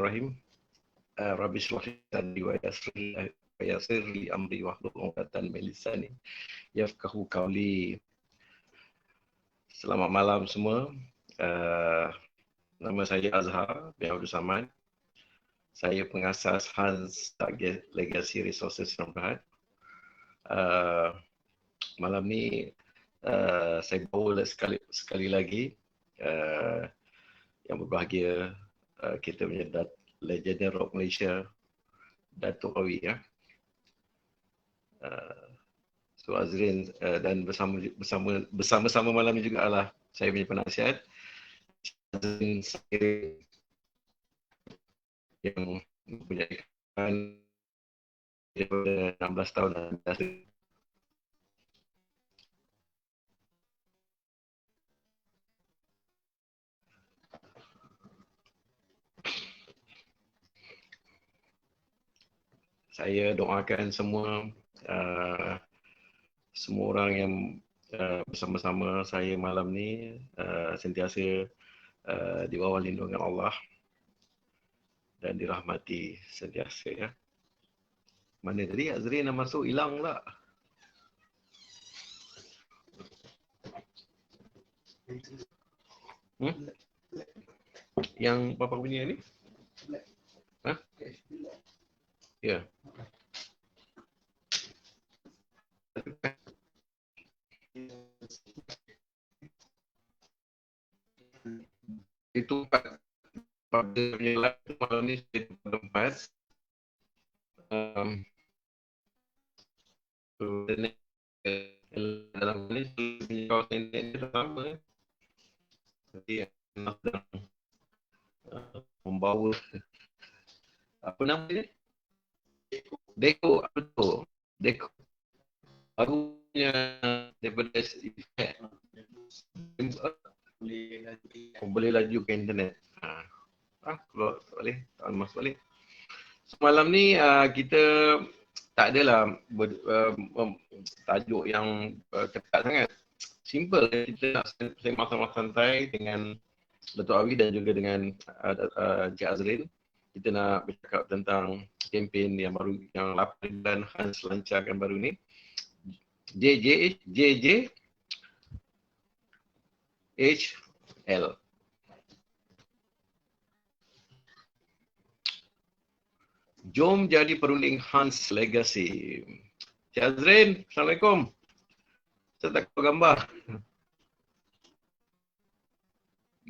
Bismillahirrahmanirrahim. Rabbi shrah li sadri wa yassir li amri wahlul 'uqdatam min lisani yafqahu qawli. Selamat malam semua. Nama saya Azhar bin Abdul Samad. Saya pengasas Hans Legacy Resources Berhad. Malam ni saya bawa sekali lagi yang berbahagia kita punya legenda rock Malaysia, Datuk Awi ya. So Azrin dan bersama-sama malam ni juga adalah saya punya penasihat Azrin Sakir yang mempunyai daripada 16 tahun dan saya doakan semua orang yang bersama-sama saya malam ni sentiasa di bawah lindungan Allah dan dirahmati sentiasa ya. Mana tadi Azrin nak masuk hilang pula. Yang Papa punya ni? Hah? Ya. Itu pada live malam ni saya tempat. Dalam ni kawasan ini sama. Jadi sedang membawa apa nama dia? Deko barunya daripada effect boleh laju ke internet. Keluar balik, masuk balik. Semalam ni kita tak adalah tajuk yang ketat sangat. Simple, kita nak sembang santai dengan Datuk Awi dan juga dengan Cik Azrin. Kita nak bercakap tentang kempen yang baru, yang 8 bulan Hans lancarkan baru ni. JJHL. Jom jadi perunding Hans Legacy. Cik Azrin, Assalamualaikum. Saya tak tahu gambar.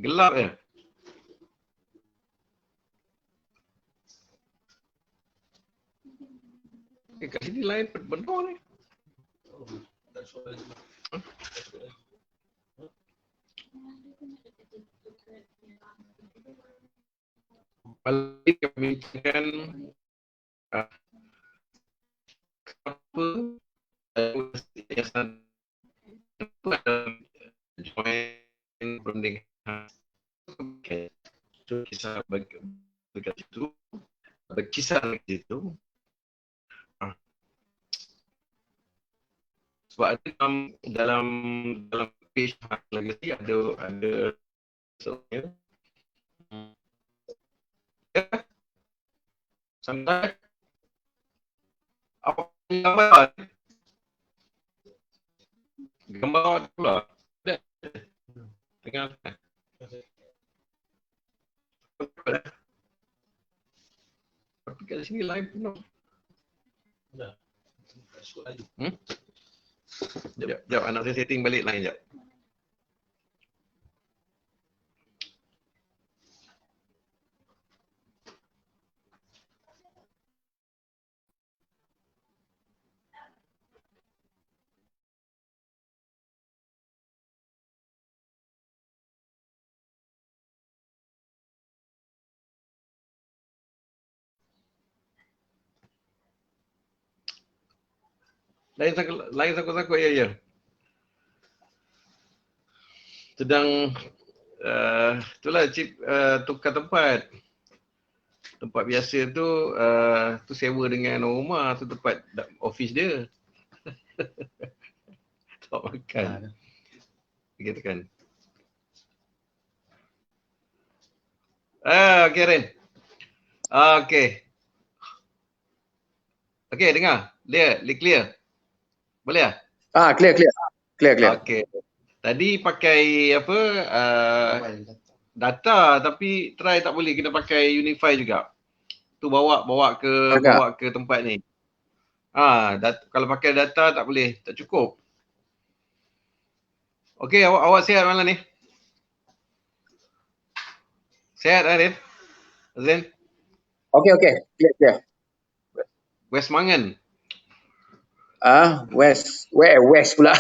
Gelap ya? Kat sini lain benar ni. Balik kami bincangkan apa yayasan join perunding. Okay. So kisah dekat situ, berkisah dekat situ. Sebab ada dalam page Legacy ada soalnya. Ya. Sampai apa gambar? Gambar pula. Tengah. Tapi kat sini live penuh. Dah. Sekejap, anak saya setting balik line sekejap. Lain sakut-sakut ya. Sedang itulah Cip tukar tempat. Tempat biasa tu sewa dengan orang rumah, tu tempat office dia. Tak makan. Begitu kan. Okay Ren. Okey. Okey, dengar. Clear. Boleh tak? Clear, clear. Clear, clear. Okey. Tadi pakai apa? Data tapi try tak boleh, kena pakai Unify juga. Tu Agak. bawa ke tempat ni. Kalau pakai data tak boleh, tak cukup. Okey, awak sihat malam ni? Sihat Arin? Azrin? Okay, okay. Clear, clear. West Mangan. West. Where? West pula.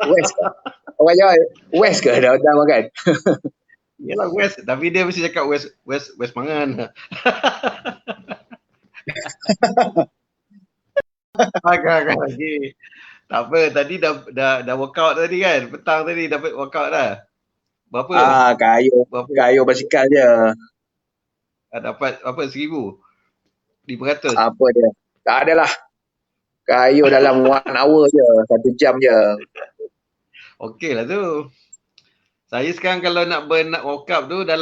West. Orang Jawa West ke dah makan? Yalah West, tapi dia mesti cakap West Mangan. Agak lagi. Tak apa, tadi dah workout tadi kan. Petang tadi dapat workout dah. Berapa? Berapa? Kayu basikal je. Dapat apa? 1,000? 500? Apa dia? Tak adalah. Kayu dalam 1 hour je. 1 jam je. Okey lah tu. Saya sekarang kalau nak workout tu nak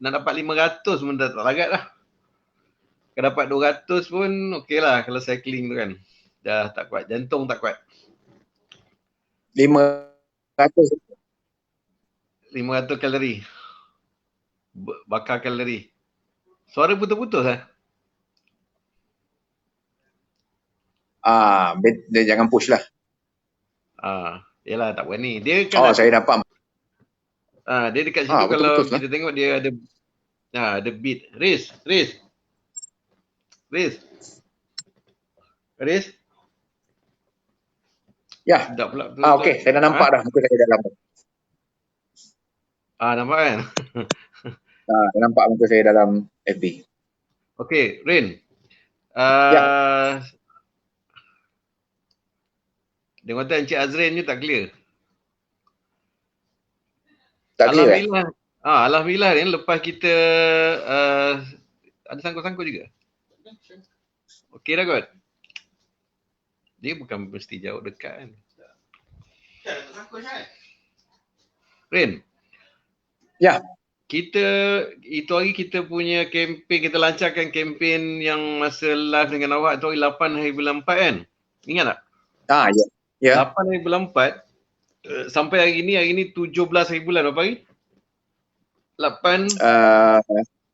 dapat 500 pun tak larat lah. Kalau dapat 200 pun okey lah kalau cycling tu kan. Dah tak kuat. Jantung tak kuat. 500. 500 kalori. Bakar kalori. Suara putus-putus lah. Dia jangan push lah. Yalah tak berani. Dia kan saya dapat. dia dekat situ kalau Betul-betul kita tengok dia ada beat. Riz. Ya. Sedap pula. Okey, saya dah nampak dah muka saya dalam. Nampak kan? Dah nampak muka saya dalam FB. Okey, Rin. Dia kata Encik Azrin ni tak clear. Tak clear. Alhamdulillah Rin, lepas kita ada sangkut-sangkut juga. Okey dah kot. Dia bukan mesti jauh dekat kan. Rin. Ya. Itu hari kita punya kempen, kita lancarkan kempen yang masa live dengan awak tu hari 8 hari bulan 4 kan? Ingat tak? Ya. 8 hari bulan 4 sampai hari ni 17 hari bulan, berapa hari? 8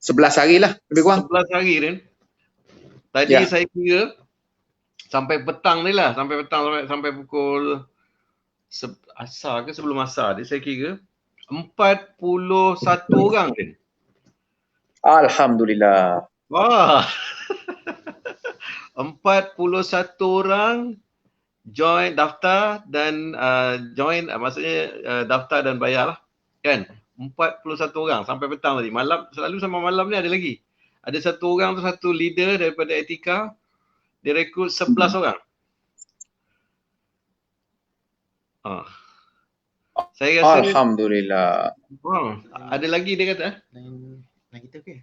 11 hari lah lebih kurang. 11 hari Rin. Tadi saya kira sampai petang ni lah, sampai pukul asar ke sebelum asar ni saya kira 41 orang Rin. Alhamdulillah. Wah. 41 orang join daftar dan maksudnya daftar dan bayar lah kan. 41 orang sampai petang tadi. Malam selalu sampai malam ni ada lagi. Ada satu orang tu, satu leader daripada Etika, dia rekrut 11 orang. Saya rasa Alhamdulillah. Ada lagi dia kata. Lain kita okey.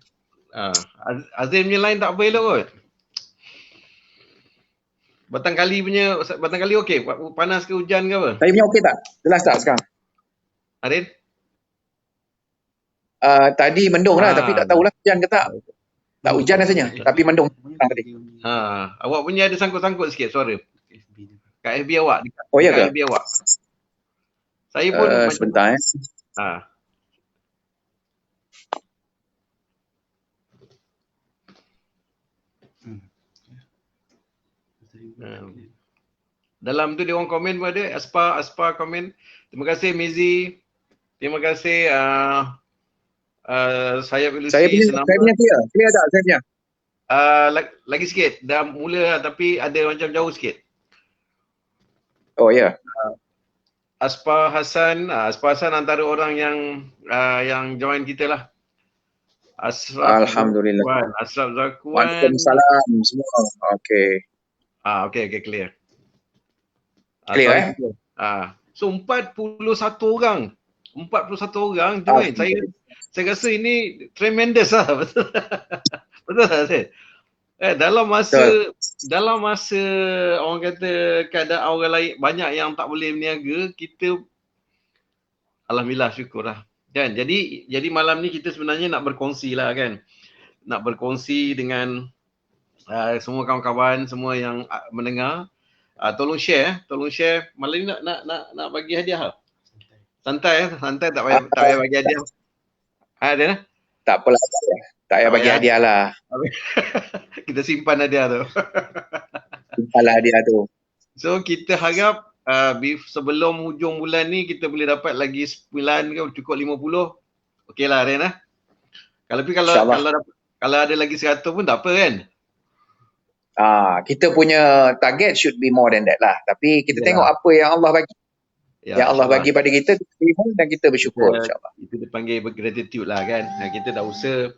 Azim punya line tak apa elok kot. Batang kali okey? Panas ke hujan ke apa? Saya punya okey tak? Jelas tak sekarang? Arin? Tadi mendung lah, tapi tak tahulah hujan ke tak. Tak hujan rasanya, tapi mendung tadi. Awak punya ada sangkut-sangkut sikit suara. Kat FB awak. Oh ya ke? FB awak. Saya pun sebentar Dalam tu dia orang komen pun ada. Aspa komen. Terima kasih Mizi. Terima kasih saya punya clear. Clear tak saya punya? Lagi sikit. Dah mula tapi ada macam jauh sikit. Oh ya. Aspa Hasan antara orang yang join kita lah. Alhamdulillah. Asraf Zakwan. Waalaikumsalam semua. Okey. Okey clear. Clear So 41 orang. 41 orang join. Saya rasa ini tremendous lah. Betul. Betul tak Syed? Dalam masa orang kata keadaan orang lain banyak yang tak boleh berniaga, kita alhamdulillah syukur lah. Kan? Jadi malam ni kita sebenarnya nak berkongsi lah kan. nak berkongsi dengan semua kawan-kawan, semua yang mendengar. Tolong share. Malam ni nak bagi hadiah. Santai tak payah bagi hadiah. Ada? Tak apalah. Tak payah bagi hadiah lah. Kita simpan hadiah tu. Simpanlah hadiah tu. So kita harap sebelum hujung bulan ni kita boleh dapat lagi 9 ke cukup 50. Okey lah Ren. Kalau ada lagi 100 pun tak apa kan. Kita punya target should be more than that lah. Tapi kita tengok apa yang Allah bagi. Yang Allah bagi pada kita terima dan kita bersyukur insyaAllah. Itu dipanggil bergratitude lah kan. Kita dah usaha.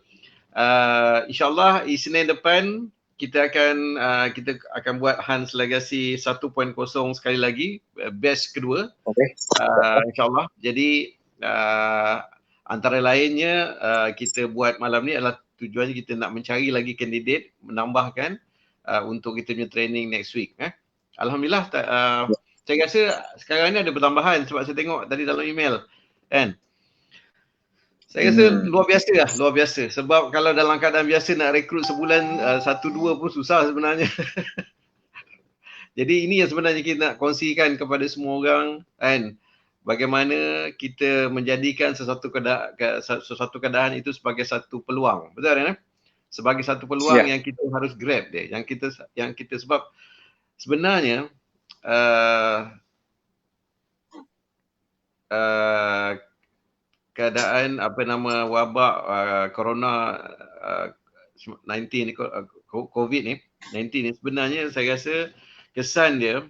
InsyaAllah Isnin depan kita akan buat Hans Legacy 1.0 sekali lagi, batch kedua. InsyaAllah. Jadi antara lainnya kita buat malam ni adalah tujuannya kita nak mencari lagi kandidat, menambahkan untuk kita punya training next week. Alhamdulillah saya rasa sekarang ni ada pertambahan sebab saya tengok tadi dalam email kan. Saya rasa luar biasa sebab kalau dalam keadaan biasa nak rekrut sebulan 1-2 pun susah sebenarnya. Jadi ini yang sebenarnya kita nak kongsikan kepada semua orang kan, bagaimana kita menjadikan sesuatu keadaan itu sebagai satu peluang. Betul kan? Sebagai satu peluang yang kita harus grab dia, yang kita sebab sebenarnya keadaan wabak corona 19 COVID ni, 19 ni sebenarnya saya rasa kesan dia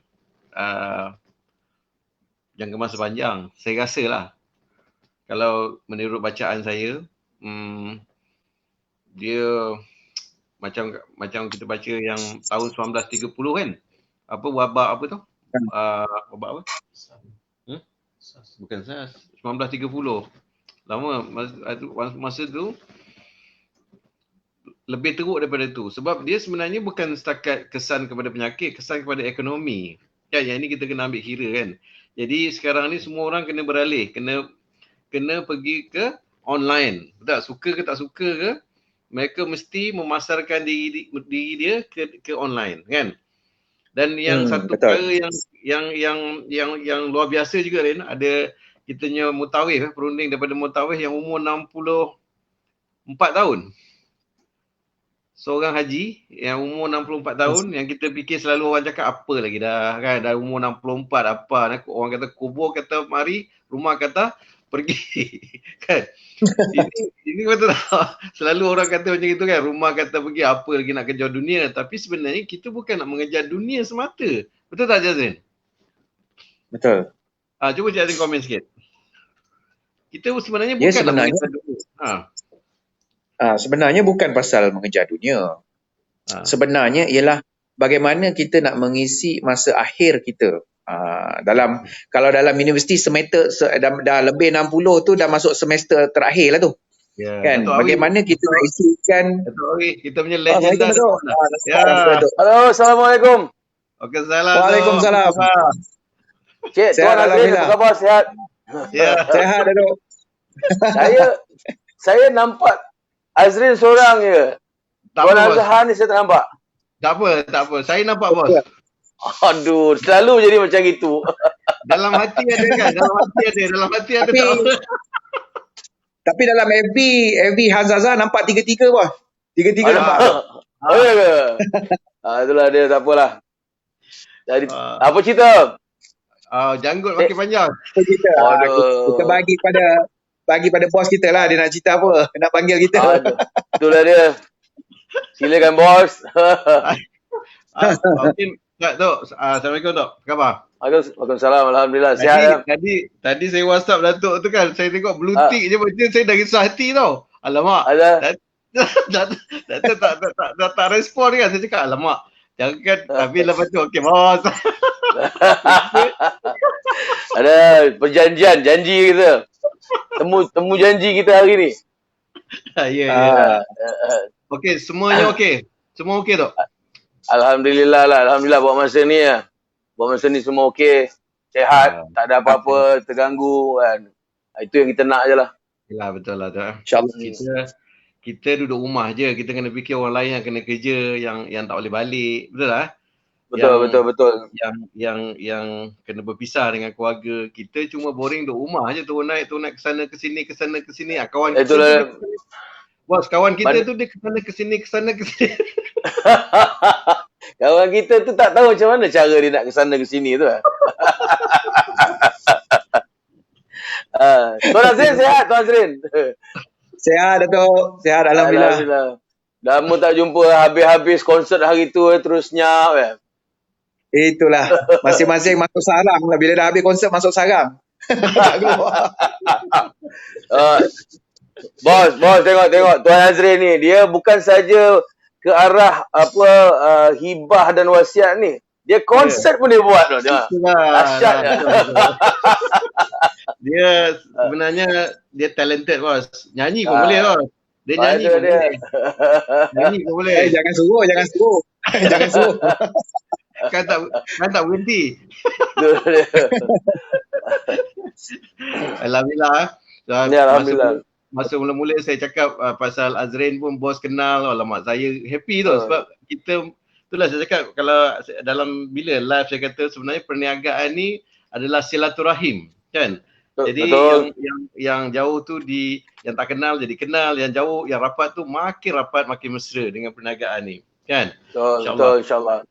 jangka masa panjang. Saya rasa lah kalau menurut bacaan saya dia macam kita baca yang tahun 1930 kan, wabak apa tu? Wabak apa? Bukan SARS, 1930. Lama masa tu lebih teruk daripada tu sebab dia sebenarnya bukan setakat kesan kepada penyakit, kesan kepada ekonomi. Kan yang ini kita kena ambil kira kan. Jadi sekarang ni semua orang kena beralih, kena pergi ke online. Betul? Suka ke tak suka ke, mereka mesti memasarkan diri dia ke online kan. Dan yang satu perkara yang luar biasa juga Ren, ada kitanya mutawif, perunding daripada mutawif yang umur 64 tahun. Seorang haji yang umur 64 tahun yang kita fikir selalu orang cakap apa lagi dah kan, dah umur 64 apa, orang kata kubur kata mari, rumah kata pergi kan. Ini betul tak? Selalu orang kata macam itu kan, rumah kata pergi, apa lagi nak kejar dunia. Tapi sebenarnya kita bukan nak mengejar dunia semata. Betul tak Jazrin? Betul. Cuba Jazrin komen sikit. Kita sebenarnya bukan nak mengejar dunia. Sebenarnya bukan pasal mengejar dunia. Sebenarnya ialah bagaimana kita nak mengisi masa akhir kita. Kalau dalam universiti semester dah lebih 60 tu dah masuk semester terakhir lah tu. Kan? Bagaimana kita nak isikan kita punya legenda. Halo, Assalamualaikum. Waalaikumsalam. Cik, Tuan Azrin, apa khabar? Sihat? Sihat Datuk. Saya nampak Azrin seorang je. Tuan Azhar ni saya tak nampak. Tak apa. Saya nampak bos. Aduh, selalu jadi macam itu. Dalam hati ada kan? Dalam hati ada. Tapi dalam FB Hazaza nampak tiga-tiga bos. Tiga-tiga nampak. Ya ke? Itulah dia, tak apalah. Jadi, apa cerita? Janggut makin panjang. Kita bagi pada bos kita lah, dia nak cerita apa, nak panggil kita. Itulah dia. Silakan bos. Tok, Assalamualaikum Tok. Apa khabar? Waalaikumsalam, alhamdulillah sihat. Tadi saya WhatsApp Datuk tu kan, saya tengok blue tick je macam saya dah risau hati tau. Alamak. Datuk tak respon kan. Saya cakap alamak. Jangan habis lepas tu okey bos. Ada perjanjian, janji kita. Temu janji kita hari ni. Ya. Okey, semuanya okey. Semua okey Tok. Alhamdulillah lah. Alhamdulillah buat masa ni lah. Buat masa ni semua okey. Sehat. Tak ada apa-apa terganggu kan. Itu yang kita nak je lah. Yalah betul lah Tok. InsyaAllah. kita duduk rumah je, kita kena fikir orang lain yang kena kerja, yang tak boleh balik. Betul tak? Betul. Yang kena berpisah dengan keluarga. Kita cuma boring duduk rumah je, turun naik ke sana ke sini, ke sana ke sini. Kawan kita Itulah. Bos, kawan kita tu dia ke sana ke sini. Kawan kita tu tak tahu macam mana cara dia nak ke sana ke sini tu. Tuan Azrin sihat, Tuan Azrin? Sihat, Datuk. Sihat, Alhamdulillah. Lama tak jumpa, habis-habis konsert hari tu terus nyap. Itulah. Masing-masing masuk sarang lah. Bila dah habis konsert, masuk sarang. Tak keluar. Bos tengok Tuan Azrin ni, dia bukan saja ke arah hibah dan wasiat ni. Dia konsert pun dia buat tu. Dahsyat. Dia sebenarnya dia talented, bos. Nyanyi pun boleh, bos. Dia nyanyi pun boleh. Nyanyi pun boleh. Jangan suruh. Jangan suruh. Kan tak berhenti. Alhamdulillah. Alhamdulillah. Masa mula-mula saya cakap pasal Azrin pun bos kenal, alamak saya happy tu sebab kita, itulah saya cakap kalau dalam bila live saya kata sebenarnya perniagaan ni adalah silaturahim, kan? Jadi yang jauh tu yang tak kenal jadi kenal, yang jauh, yang rapat tu makin rapat, makin mesra dengan perniagaan ni, kan? Betul, insyaAllah.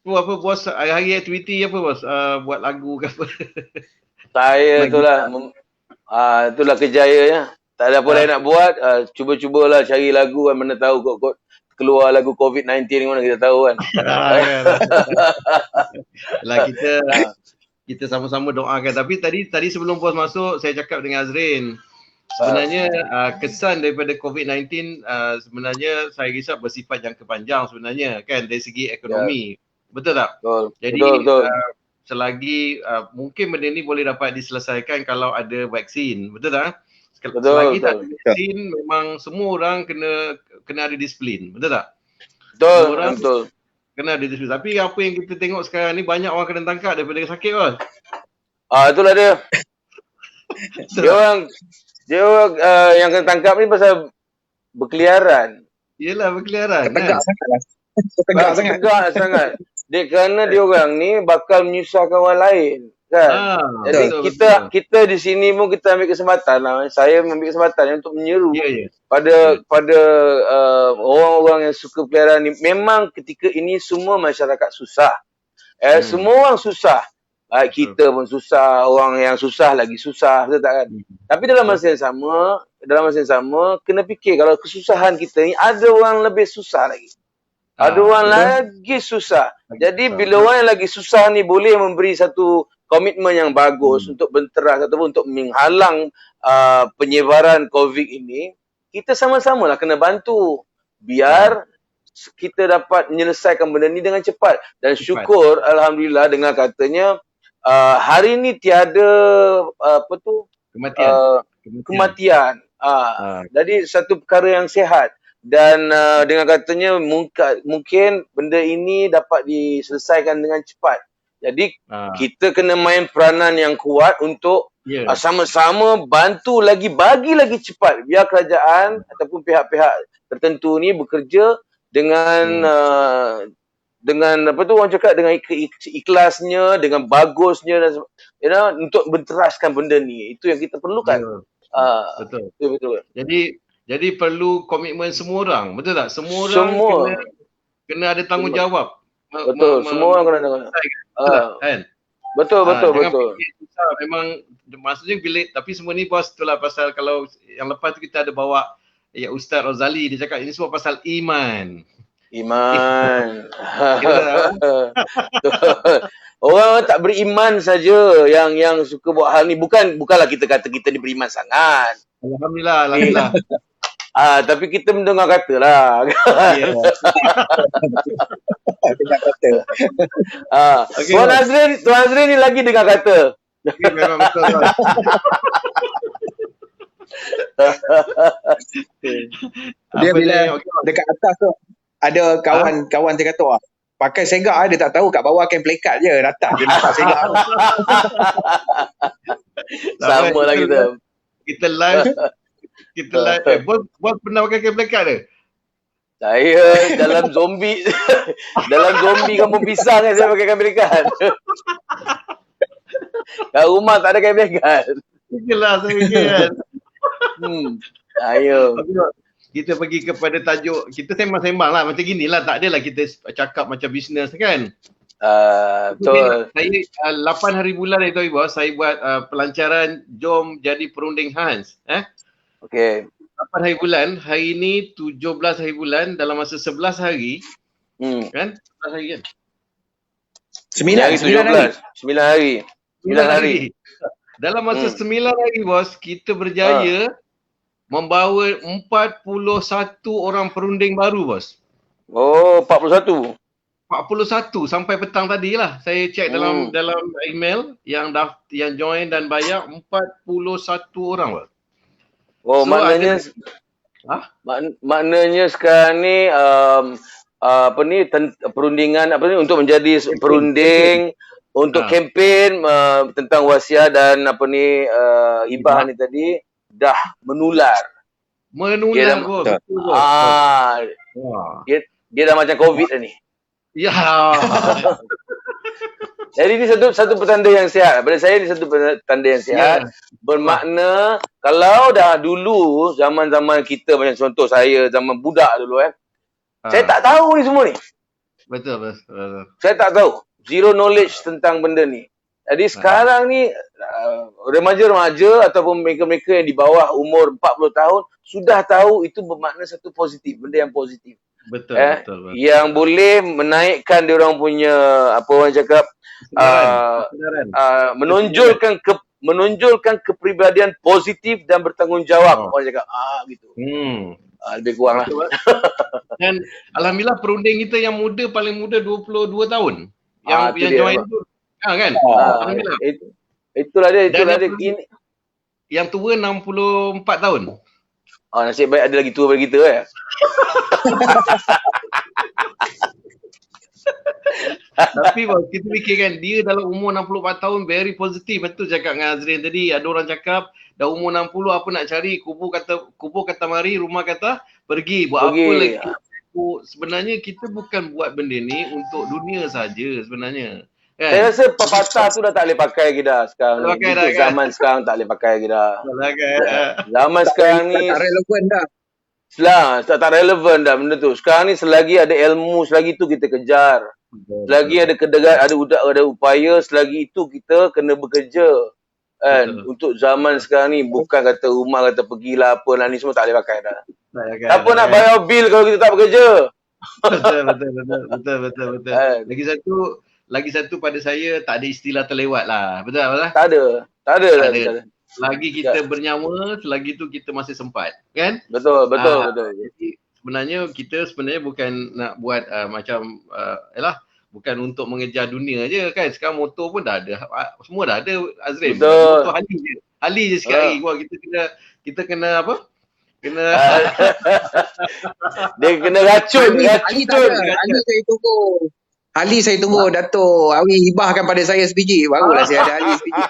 Tu apa bos, hari-hari aktiviti apa bos? Buat lagu ke apa? Saya itulah kejayanya. Tak ada apa lain nak buat, cuba-cubalah cari lagu kan, mana tahu kot keluar lagu COVID-19 ni, mana kita tahu kan. Lah kita sama-sama doakan. Tapi tadi sebelum bos masuk saya cakap dengan Azrin, sebenarnya kesan daripada COVID-19 sebenarnya saya risau bersifat jangka panjang sebenarnya, kan, dari segi ekonomi. Betul tak? Jadi betul. Selagi mungkin benda ni boleh dapat diselesaikan kalau ada vaksin. Betul tak? Betul. Tak ada vaksin, memang semua orang kena ada disiplin. Betul tak? Betul. Kena ada disiplin. Tapi apa yang kita tengok sekarang ni, banyak orang kena tangkap daripada sakit, bos. Itulah dia. Dia orang yang kena tangkap ni pasal berkeliaran. Yelah, berkeliaran. Tegak sangat. Kerana dia orang ni bakal menyusahkan orang lain, kan? Jadi kita di sini pun kita ambil kesempatan lah. Saya ambil kesempatan untuk menyeru pada orang-orang yang suka peliharaan ni. Memang ketika ini semua masyarakat susah. Semua orang susah. Baik kita pun susah, orang yang susah lagi susah, betul tak kan? Tapi dalam masa yang sama kena fikir kalau kesusahan kita ni ada orang lebih susah lagi. Ada orang lagi susah. Jadi bila orang yang lagi susah ni boleh memberi satu komitmen yang bagus untuk benteras ataupun untuk menghalang penyebaran COVID ini, kita sama-sama lah kena bantu biar kita dapat menyelesaikan benda ni dengan cepat. Dan syukur Alhamdulillah dengan katanya hari ni tiada kematian. Jadi satu perkara yang sihat. Dan dengan katanya mungkin benda ini dapat diselesaikan dengan cepat. Jadi kita kena main peranan yang kuat untuk sama-sama bantu bagi lagi cepat biar kerajaan ataupun pihak-pihak tertentu ni bekerja dengan orang cakap dengan ikhlasnya, dengan bagusnya dan untuk benteraskan benda ni. Itu yang kita perlukan. Betul. Jadi perlu komitmen semua orang, betul tak? Semua orang kena ada tanggungjawab. Betul, semua orang kena tanggungjawab. Kan? Betul. Susah, memang maksudnya tapi semua ni bos, itulah pasal kalau yang lepas tu kita ada bawa Ustaz Rozali, dia cakap ini semua pasal iman. Orang tak beriman saja yang suka buat hal ni. Bukanlah kita kata kita ni beriman sangat. Alhamdulillah. Tapi kita mendengar kata lah. Tuan Azrin ni lagi dengar kata. Memang betul. Dia bila dekat atas tu ada kawan dia kata pakai segak dia tak tahu kat bawah kain plekat je atas dia nampak segak. Sama lah kita. Kita live Kita bos pernah pakai kain blackout ke? Saya dalam zombie dalam zombie kampung pisang kan saya pakai kain belikan. Kat rumah tak ada kain belikan. Itulah saya fikir kan. Ayo. Kita pergi kepada tajuk, kita sembang-sembang lah macam gini lah, tak adalah kita cakap macam bisnes kan. Betul. Saya 8 hari bulan itu bos, saya buat pelancaran jom jadi perunding Hans. Okey. 8 hari bulan, hari ni 17 hari bulan, dalam masa 11 hari. Kan? 11 hari kan? 9 hari. 9 hari. Dalam masa 9 hari bos, kita berjaya membawa 41 orang perunding baru bos. Oh, 41. 41 sampai petang tadi lah. Saya cek dalam email yang join dan bayar 41 orang bos. Oh, so, maknanya sekarang ni perundingan untuk menjadi perunding untuk kempen tentang wasiat dan hibah ni tadi dah menular. Menular bos. Dia dah macam COVID dah ni. Ya. Jadi ini satu petanda yang sihat. Pada saya ini satu petanda yang sihat. Bermakna kalau dah dulu zaman-zaman kita macam contoh saya zaman budak dulu saya tak tahu ni semua ni. Betul. Saya tak tahu. Zero knowledge tentang benda ni. Jadi sekarang ni remaja-remaja ataupun mereka-mereka yang di bawah umur 40 tahun sudah tahu itu bermakna satu positif, benda yang positif. Betul. Yang boleh menaikkan diorang punya apa orang cakap menonjolkan kepribadian positif dan bertanggungjawab orang cakap gitu. Lebih kurang lah. Dan alhamdulillah perunding kita yang muda paling muda 22 tahun. Yang join tu kan? Alhamdulillah. Itulah dia. Yang tua 64 tahun. Nasib baik ada lagi tua daripada kita Tapi kita fikirkan dia dalam umur 64 tahun very positif. Betul cakap dengan Azrin tadi. Ada orang cakap dah umur 60 apa nak cari, kubur kata mari, rumah kata pergi. Buat apa lagi? Sebenarnya kita bukan buat benda ni untuk dunia saja sebenarnya. Kan? Saya rasa pepatah tu dah tak boleh pakai lagi dah sekarang ni. Zaman sekarang tak boleh pakai lagi dah. Zaman sekarang ni tak relevan dah. Tak relevan dah benda tu. Sekarang ni selagi ada ilmu, selagi tu kita kejar. Selagi ada upaya, selagi itu kita kena bekerja. Untuk zaman sekarang ni bukan kata rumah kata pergilah apa lah ni semua tak boleh pakai dah. Siapa nak bayar bil kalau kita tak bekerja? Betul. Lagi satu pada saya tak ada istilah terlewat lah. Betul tak? Tak ada. Selagi kita bernyawa, selagi tu kita masih sempat. Kan? Betul. Jadi sebenarnya kita bukan nak buat bukan untuk mengejar dunia je kan. Sekarang motor pun dah ada. Semua dah ada Azrin. Betul. Motor Harley je sekali. Kita kena apa? Dia kena racun. Ali saya tunggu Dato' Awi hibahkan pada saya sebiji. Barulah saya ada Ali sebiji.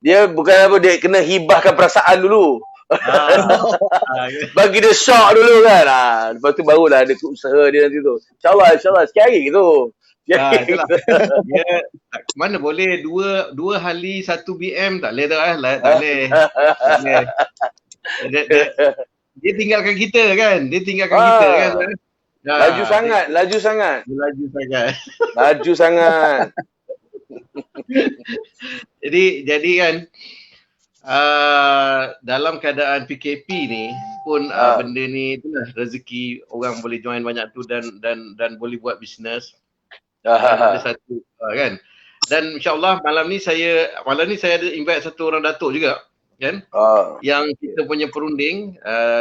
Dia bukan apa, dia kena hibahkan perasaan dulu. Bagi dia shock dulu kan. Lepas tu barulah ada usaha dia nanti tu. InsyaAllah sikit hari gitu. Mana boleh dua Harley 1 BM tak boleh tak boleh. Dia tinggalkan kita kan. Laju sangat. Jadi kan dalam keadaan PKP ni pun benda ni itulah rezeki orang boleh join banyak tu dan boleh buat bisnes. Ada satu kan. Dan insya-Allah malam ni saya ada invite satu orang datuk juga kan. Yang kita punya perunding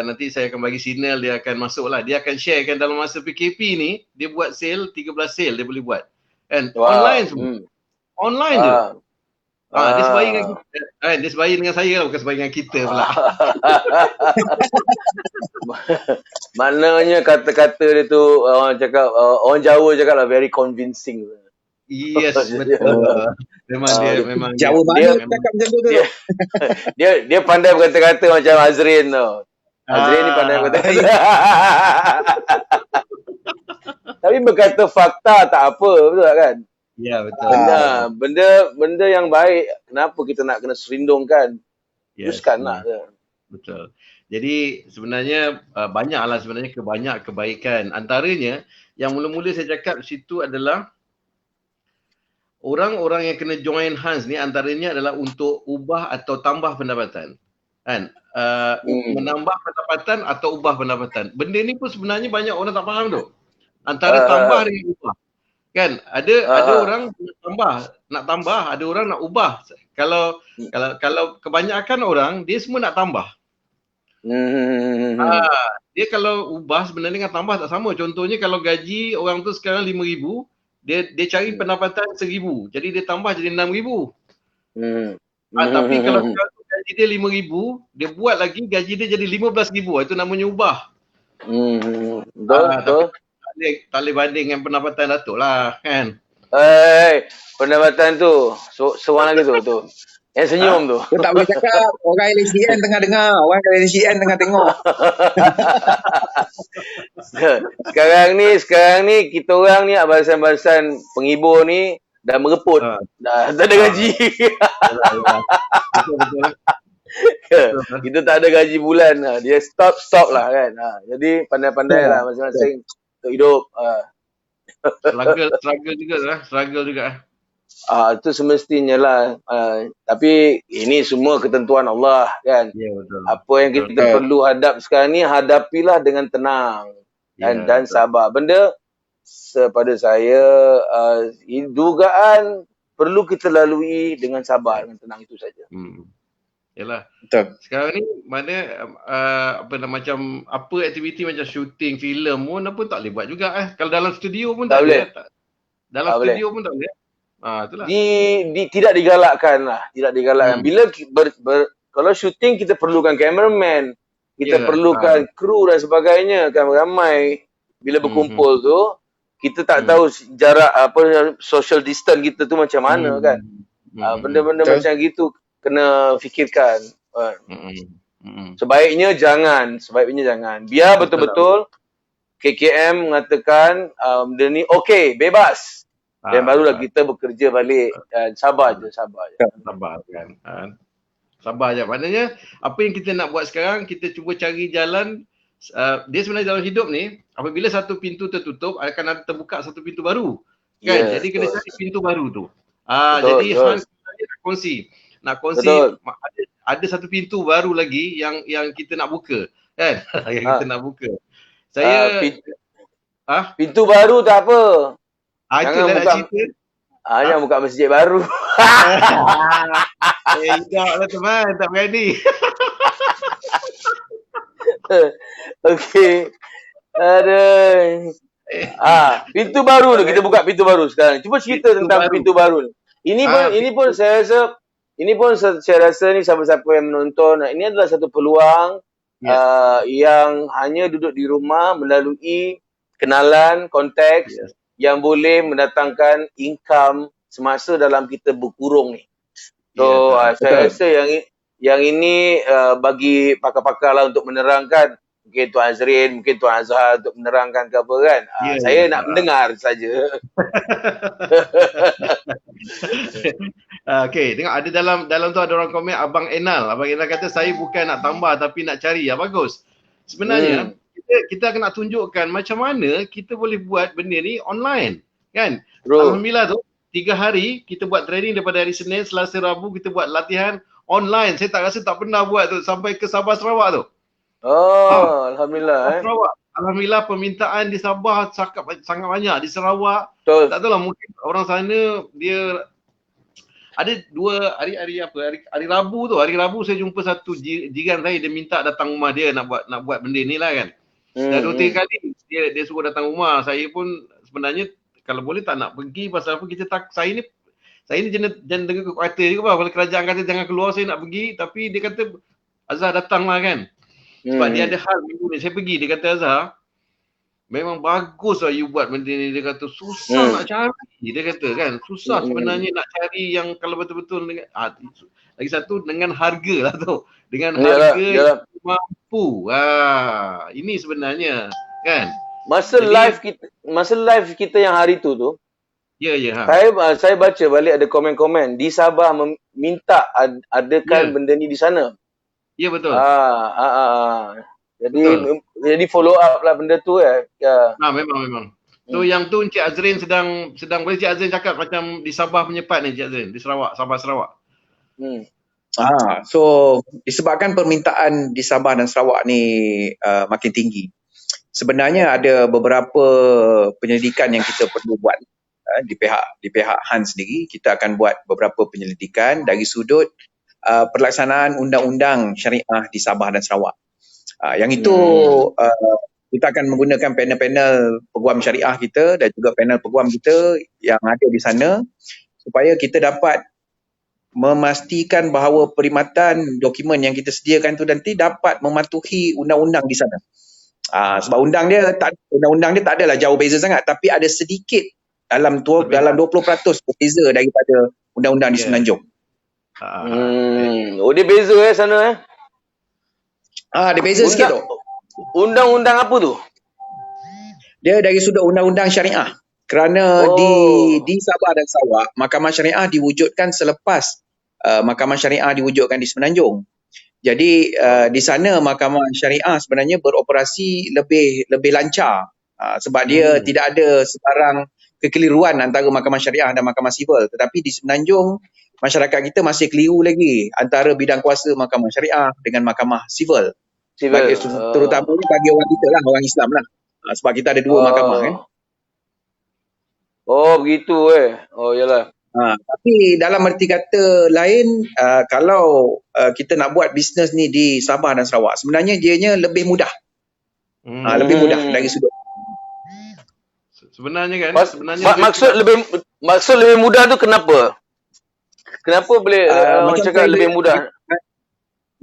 nanti saya akan bagi signal, dia akan masuk lah. Dia akan sharekan dalam masa PKP ni dia buat sale 13 sale dia boleh buat. Kan? Online semua. Online je. Dia sebaik dengan kita. Dia sebaik dengan saya lah, bukan sebaik dengan kita pula. Maknanya kata-kata dia tu orang Jawa cakap lah very convincing. Yes, betul. Memang dia memang Jawa mana dia- cakap macam tu tu? dia- dia pandai berkata-kata macam Azrin tu. Azrin ni pandai berkata-kata. Tapi berkata fakta tak apa, betul tak kan? Ya, betul. Benda yang baik, kenapa kita nak kena serindungkan? Yes, Teruskanlah. betul. Jadi sebenarnya banyaklah sebenarnya kebaikan. Antaranya yang mula-mula saya cakap di situ adalah orang-orang yang kena join hands ni antaranya adalah untuk ubah atau tambah pendapatan. Kan? Menambah pendapatan atau ubah pendapatan. Benda ni pun sebenarnya banyak orang tak faham tu. Antara tambah dengan ubah. Kan? Ada orang nak tambah, ada orang nak ubah. Kalau kebanyakan orang dia semua nak tambah. Dia kalau ubah sebenarnya dengan tambah tak sama. Contohnya kalau gaji orang tu sekarang 5,000, dia cari pendapatan 1,000. Jadi dia tambah jadi 6,000. Tapi kalau sekarang tu gaji dia 5,000, dia buat lagi gaji dia jadi 15,000. Itu namanya ubah. Betul. Tak boleh banding dengan pendapatan Datuk lah kan. Pendapatan tu seorang lagi tu. Yang senyum tu. Kau tak boleh cakap orang LCN tengah dengar, orang LCN tengah tengok. Sekarang ni kita orang ni barisan-barisan penghibur ni dah mereput. Dah tak ada gaji. Betul. Kita tak ada gaji bulan. Dia stop lah kan. Jadi pandai-pandai lah masing-masing untuk hidup. Struggle juga. Itu semestinya lah. Tapi ini semua ketentuan Allah kan. Ya, betul. Apa yang kita perlu hadap sekarang ni, hadapilah dengan tenang dan sabar. Benda pada saya dugaan perlu kita lalui dengan sabar, dengan tenang, itu saja. Yalah. Betul. Sekarang ni mana macam apa aktiviti macam shooting filem pun tak boleh buat juga Kalau dalam studio pun tak boleh. Dalam studio pun tak boleh. Itulah. Tidak digalakkan lah. Bila kalau syuting kita perlukan cameraman, kita perlukan kru dan sebagainya kan, ramai. Bila berkumpul tu kita tak tahu jarak social distance kita tu macam mana kan. Benda-benda macam gitu kena fikirkan. Sebaiknya jangan. Biar betul-betul KKM mengatakan benda ni okey, bebas. Dan barulah kita bekerja balik dan sabar je. Sabar kan. Sabar je. Maknanya apa yang kita nak buat sekarang, kita cuba cari jalan. Dia sebenarnya dalam hidup ni, apabila satu pintu tertutup, akan ada terbuka satu pintu baru. Kan? Jadi kena cari pintu baru tu. Jadi nak kongsi ada satu pintu baru lagi yang kita nak buka. Kan? Yang kita nak buka. Pintu baru tak apa. Itulah nak cerita. Jangan buka masjid baru. Tidaklah teman, tak berani. Okey. Pintu baru tu, kita buka pintu baru sekarang. Cuba cerita tentang pintu baru. Ini pun saya rasa ni siapa-siapa yang menonton, ini adalah satu peluang yang hanya duduk di rumah melalui kenalan, konteks yang boleh mendatangkan income semasa dalam kita berkurung ni. So saya rasa yang ini bagi pakar-pakar lah untuk menerangkan. Mungkin Tuan Azrin, mungkin Tuan Azhar untuk menerangkan ke apa kan. Saya nak mendengar saja. Okey, tengok ada dalam tu ada orang komen Abang Enal. Abang Enal kata saya bukan nak tambah tapi nak cari. Bagus. Sebenarnya kita akan nak tunjukkan macam mana kita boleh buat benda ni online kan. Alhamdulillah tu 3 hari kita buat training daripada hari Senin, Selasa, Rabu kita buat latihan online. Saya tak rasa tak pernah buat tu sampai ke Sabah Sarawak tu. Alhamdulillah. Alhamdulillah permintaan di Sabah sangat banyak, di Sarawak. Betul. Tak tahulah mungkin orang sana dia ada 2 hari Rabu tu. Hari Rabu saya jumpa satu jiran saya, dia minta datang rumah dia nak buat benda ni lah kan. Dah 2-3 kali dia suruh datang rumah. Saya pun sebenarnya kalau boleh tak nak pergi pasal apa saya ni jangan dengar kata juga kalau kerajaan kata jangan keluar saya nak pergi, tapi dia kata Azhar datang lah kan. Sebab dia ada hal minggu ni saya pergi, dia kata Azhar memang bagus lah you buat benda ni. Dia kata susah nak cari. Dia kata kan susah sebenarnya nak cari yang kalau betul-betul dengan lagi satu dengan harga lah tu. Dengan harga yang mampu. Ini sebenarnya kan. Masa live kita yang hari tu. Ya. Saya baca balik ada komen-komen di Sabah minta adakan benda ni di sana. Ya betul. Jadi follow up lah benda tu ya. Memang. So yang tu Encik Azrin sedang boleh Encik Azrin cakap macam di Sabah menyepat ni Encik Azrin, di Sarawak, Sabah Sarawak. So disebabkan permintaan di Sabah dan Sarawak ni makin tinggi. Sebenarnya ada beberapa penyelidikan yang kita perlu buat di pihak HAN sendiri. Kita akan buat beberapa penyelidikan dari sudut pelaksanaan undang-undang syariah di Sabah dan Sarawak. Yang itu kita akan menggunakan panel-panel peguam syariah kita dan juga panel peguam kita yang ada di sana supaya kita dapat memastikan bahawa perkhidmatan dokumen yang kita sediakan tu nanti dapat mematuhi undang-undang di sana. Sebab undang-undang dia tak adalah jauh beza sangat, tapi ada sedikit dalam 20% berbeza daripada undang-undang di Semenanjung. Dia beza sana Dia beza sikit tu. Undang-undang apa tu? Dia dari sudut undang-undang syariah. Kerana di Sabah dan Sarawak, Mahkamah Syariah diwujudkan selepas Mahkamah Syariah diwujudkan di Semenanjung. Jadi di sana Mahkamah Syariah sebenarnya beroperasi lebih lancar sebab dia tidak ada sebarang kekeliruan antara Mahkamah Syariah dan Mahkamah Sivil. Tetapi di Semenanjung masyarakat kita masih keliru lagi antara bidang kuasa Mahkamah Syariah dengan Mahkamah Sivil. Terutamanya bagi orang kita lah, orang Islam lah. Sebab kita ada dua mahkamah kan. Begitu yalah. Tapi dalam erti kata lain, kalau kita nak buat bisnes ni di Sabah dan Sarawak, sebenarnya dianya lebih mudah. Lebih mudah dari sudut. Sebenarnya kan. Maksud lebih mudah tu kenapa? Kenapa boleh orang cakap lebih mudah?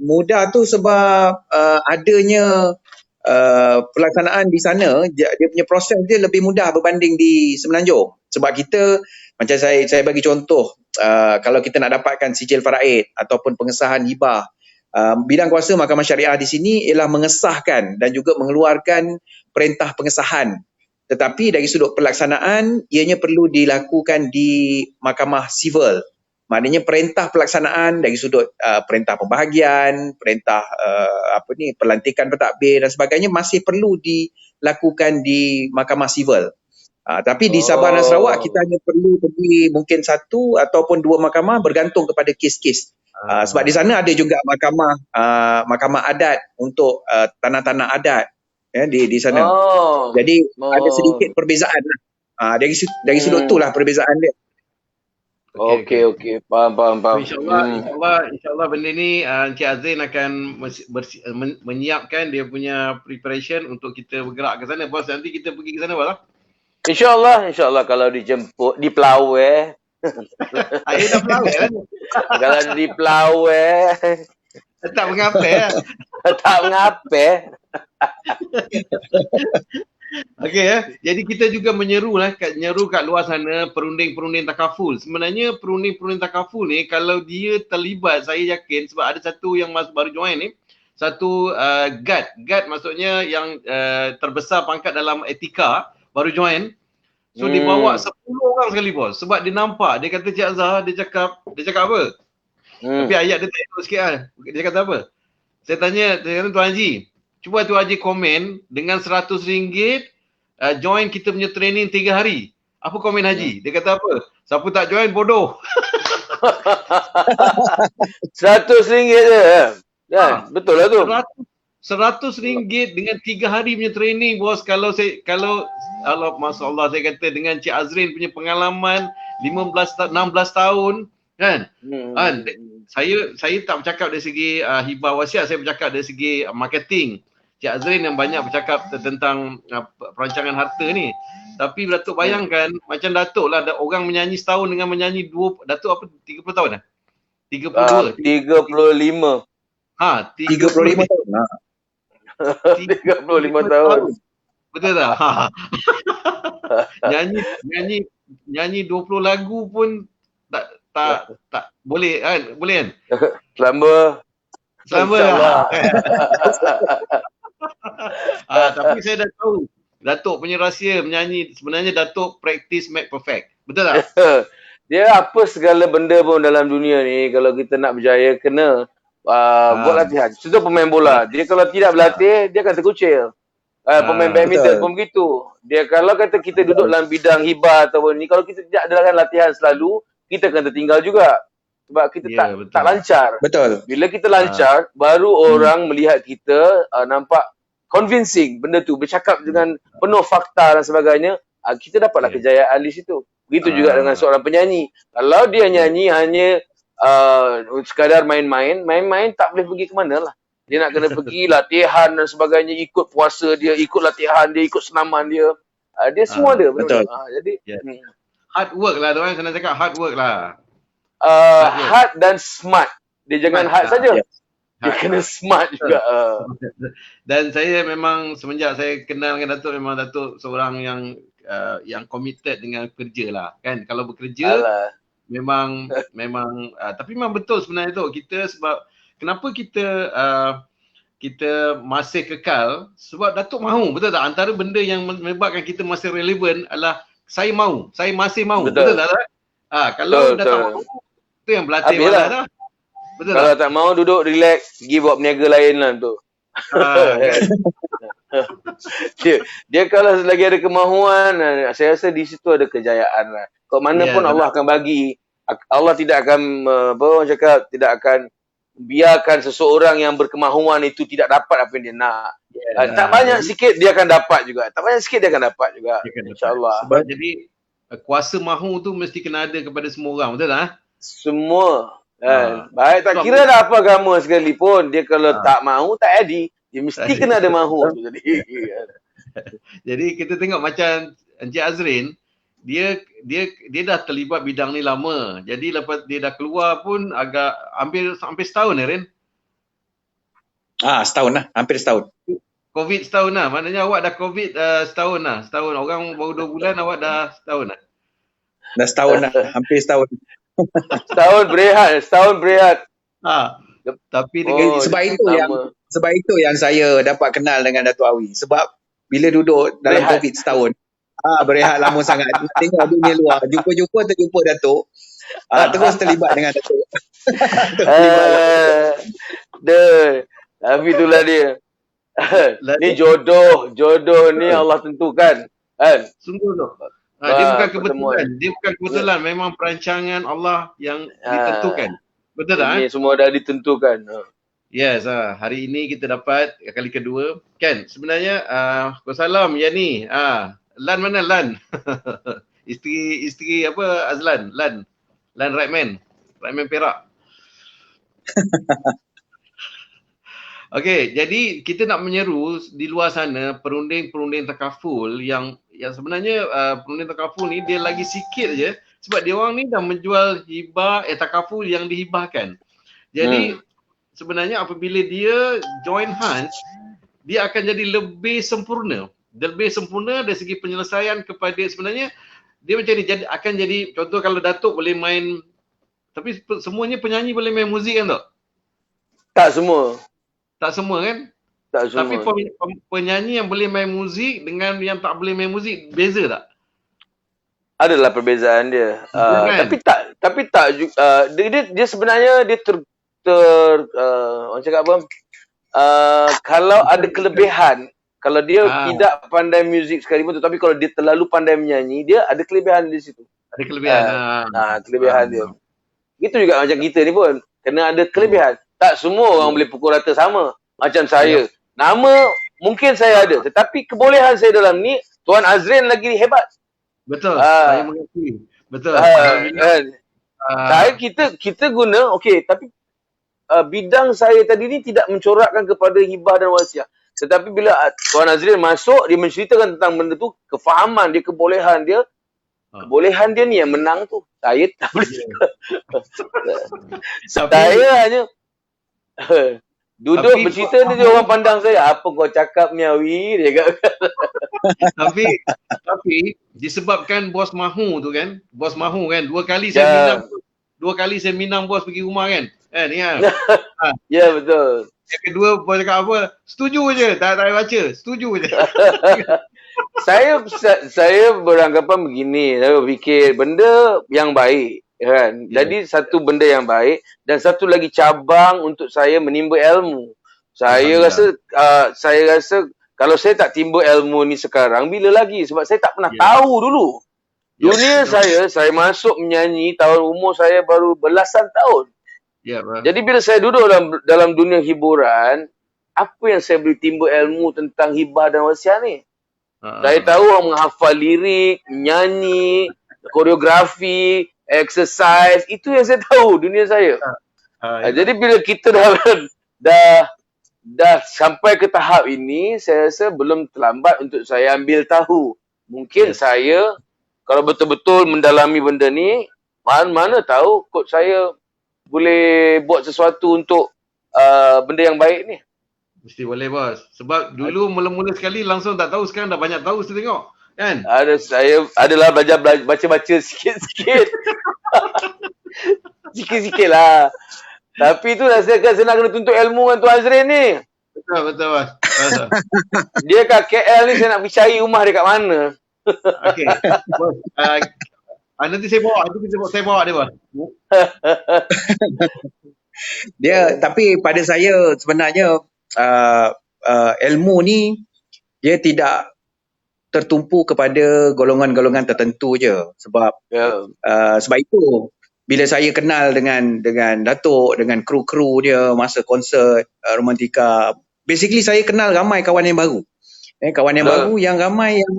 Mudah tu sebab adanya pelaksanaan di sana, dia punya proses dia lebih mudah berbanding di Semenanjung. Sebab kita, macam saya bagi contoh, kalau kita nak dapatkan sijil faraid ataupun pengesahan hibah, bidang kuasa Mahkamah Syariah di sini ialah mengesahkan dan juga mengeluarkan perintah pengesahan. Tetapi dari sudut pelaksanaan, ianya perlu dilakukan di Mahkamah Sivil. Maknanya perintah pelaksanaan dari sudut perintah pembahagian, perintah pelantikan pentadbir dan sebagainya masih perlu dilakukan di Mahkamah Sivil. Tapi di Sabah dan Sarawak kita hanya perlu pergi mungkin satu ataupun dua mahkamah bergantung kepada kes-kes. Sebab di sana ada juga mahkamah adat untuk tanah-tanah adat di sana. Jadi ada sedikit perbezaan lah. Dari sudut tu lah perbezaan dia. Okey. Faham. InsyaAllah benda ni Encik Azrin akan menyiapkan dia punya preparation untuk kita bergerak ke sana. Bos, nanti kita pergi ke sana bos lah. InsyaAllah kalau dijemput di Pelawai. Saya dah Pelawai kan? Kalau di Pelawai. Tak mengapai lah. Tak mengapai. Okey Jadi kita juga menyeru kat luar sana perunding-perunding takaful. Sebenarnya perunding-perunding takaful ni kalau dia terlibat, saya yakin sebab ada satu yang baru join ni, satu guard maksudnya yang terbesar pangkat dalam etika baru join. So dia bawa 10 orang sekali bos. Sebab dia nampak, dia kata Cik Azhar, dia cakap apa? Tapi ayat dia tak elok sikit lah. Dia kata apa? Saya tanya Tuan Haji, cuba Tuan Haji komen dengan RM100 join kita punya training 3 hari. Apa komen Haji? Dia kata apa? Siapa tak join bodoh. RM100 je. Betul lah tu. RM100 dengan 3 hari punya training bos. Kalau Allah masya-Allah saya kata dengan Cik Azrin punya pengalaman 16 tahun kan. Saya tak bercakap dari segi hibah wasiat, saya bercakap dari segi marketing. Cik Azrin yang banyak bercakap tentang perancangan harta ni. Tapi Datuk bayangkan macam Datuk lah, ada orang menyanyi setahun dengan menyanyi Datuk apa 30 tahun dah? 32. 35. 35 tahun. 35 tahun. Betul tak? Nyanyi 20 lagu pun tak boleh kan? Boleh kan? Selamba Selama InsyaAllah. tapi saya dah tahu Datuk punya rahsia menyanyi. Sebenarnya Datuk practice make perfect. Betul tak? Dia apa segala benda pun dalam dunia ni, kalau kita nak berjaya kena buat latihan. Contoh pemain bola, dia kalau tidak berlatih dia akan terkucil. Pemain badminton pun begitu. Dia kalau kata kita duduk dalam bidang hibah ataupun ni, kalau kita tidak adakan latihan selalu, kita akan tertinggal juga. Sebab kita tak lancar. Betul. Bila kita lancar, baru orang melihat kita nampak convincing benda tu, bercakap dengan penuh fakta dan sebagainya, kita dapatlah kejayaan di situ. Begitu juga dengan seorang penyanyi. Kalau dia nyanyi hanya sekadar main-main tak boleh pergi ke mana lah. Dia nak kena pergi latihan dan sebagainya, ikut puasa dia, ikut latihan dia, ikut senaman dia. Dia semua ada. Betul. Jadi hard work lah tu kan, senang cakap hard work lah. Hard dan smart. Dia jangan hard saja. Dia kena smart juga. Dan saya memang semenjak saya kenal dengan Datuk, memang Datuk seorang yang committed dengan kerja lah kan. Kalau bekerja memang tapi memang betul sebenarnya tu kita, sebab kenapa kita masih kekal, sebab Datuk mahu. Betul tak? Antara benda yang menyebabkan kita masih relevan adalah saya masih mahu. Betul tak? Kalau dah tak mahu, tu yang berlatih malah dah. Betul kalau tak? Tak mau duduk relax, pergi buat peniaga lain lah tu. Dia kalau selagi ada kemahuan, saya rasa di situ ada kejayaan lah. Kau mana pun Allah akan bagi. Allah tidak akan orang cakap, tidak akan biarkan seseorang yang berkemahuan itu tidak dapat apa yang dia nak. Tak banyak sikit dia akan dapat juga. Tak banyak sikit dia akan dapat juga. InsyaAllah. Sebab jadi kuasa mahu tu mesti kena ada kepada semua orang. Betul tak? Semua. Baik, tak kira dah apa agama sekalipun, dia kalau tak mahu tak jadi. Dia mesti kena ada mahu. Jadi kita tengok macam Encik Azrin, dia dah terlibat bidang ni lama. Jadi lepas dia dah keluar pun agak hampir setahun ya, Rin? Setahun lah, hampir setahun. COVID setahun lah. Maknanya awak dah COVID setahun lah. Setahun. Orang baru 2 bulan, awak dah setahun lah. Dah setahun lah, hampir setahun. Setahun berehat. Tapi dengan sebab itu yang saya dapat kenal dengan Datuk Awi. Sebab bila duduk dalam COVID setahun, berehat lama sangat. Tengok dunia luar, terjumpa Datuk. Terus terlibat dengan Datuk. Tapi itulah dia. Ni jodoh ni Allah tentukan. Kan? Sungguh tu. Dia bukan kebetulan. Dia bukan kebetulan. Memang perancangan Allah yang ditentukan. Betul tak? Ini semua dah ditentukan. Yes, hari ini kita dapat kali kedua. Kan, sebenarnya Salam Yani. Lan mana Lan? isteri apa Azlan? Lan Rightman Perak. Okey, jadi kita nak menyeru di luar sana perunding-perunding takaful yang sebenarnya perunding takaful ni dia lagi sikit je sebab dia orang ni dah menjual hibah takaful yang dihibahkan. Jadi sebenarnya apabila dia join hands, dia akan jadi lebih sempurna. Lebih sempurna dari segi penyelesaian kepada sebenarnya dia macam ni, akan jadi contoh kalau Datuk boleh main, tapi semuanya penyanyi boleh main muzik kan tak? Tak semua kan? Tak semua. Tapi penyanyi yang boleh main muzik dengan yang tak boleh main muzik, beza tak? Adalah perbezaan dia. Tapi tak dia sebenarnya dia orang cakap apa? Kalau ada kelebihan, kalau dia tidak pandai muzik sekalipun, tetapi kalau dia terlalu pandai menyanyi, dia ada kelebihan di situ. Ada kelebihan. Kelebihan dia. Gitu juga macam kita ni pun. Kena ada kelebihan. Tak semua orang boleh pukul rata sama. Macam saya. Nama mungkin saya ada. Tetapi kebolehan saya dalam ni, Tuan Azrin lagi hebat. Betul. Saya mengerti. Betul. Kita guna, okey. Tapi bidang saya tadi ni tidak mencorakkan kepada hibah dan wasiat. Tetapi bila Tuan Azrin masuk, dia menceritakan tentang benda tu, kefahaman dia, kebolehan dia. Kebolehan dia ni yang menang tu. Saya tak boleh cakap. Saya hanya Duduk Tapi bercerita dia orang pandang saya, apa kau cakap ni Awi? Dia kata. tapi disebabkan bos mahu tu kan, bos mahu kan, dua kali saya minang bos pergi rumah kan. Ni kan. Ya betul. Yang kedua bos cakap apa? Setuju je, tak payah baca. Setuju je. saya beranggapan begini, saya fikir benda yang baik kan. Jadi satu benda yang baik dan satu lagi cabang untuk saya menimba ilmu. Saya rasa kalau saya tak timba ilmu ni sekarang, bila lagi? Sebab saya tak pernah tahu dulu. Dunia saya masuk menyanyi tahun umur saya baru belasan tahun. Jadi bila saya duduk dalam dunia hiburan, apa yang saya boleh timba ilmu tentang hibah dan wasiat ni? Saya tahu orang menghafal lirik, menyanyi, koreografi, exercise, itu yang saya tahu dunia saya. Jadi bila kita dah sampai ke tahap ini, saya rasa belum terlambat untuk saya ambil tahu. Mungkin saya kalau betul-betul mendalami benda ni, mana tahu kot saya boleh buat sesuatu untuk benda yang baik ni. Mesti boleh bos. Sebab dulu mula-mula sekali langsung tak tahu, sekarang dah banyak tahu saya tengok. Kan? Saya adalah baca-baca sikit-sikit. Sikit-sikit lah. Tapi tu rasakan saya nak kena tuntut ilmu dengan Tuan Azrin ni. Betul bos. Dia kat KL ni saya nak pergi cari rumah dia kat mana. Okey. Bos, nanti saya bawa dia bos. Tapi pada saya sebenarnya ilmu ni dia tidak tertumpu kepada golongan-golongan tertentu je. Sebab sebab itu bila saya kenal dengan Datuk, dengan kru-kru dia masa konsert Romantika, basically saya kenal ramai kawan yang baru. Kawan yang baru yang ramai yang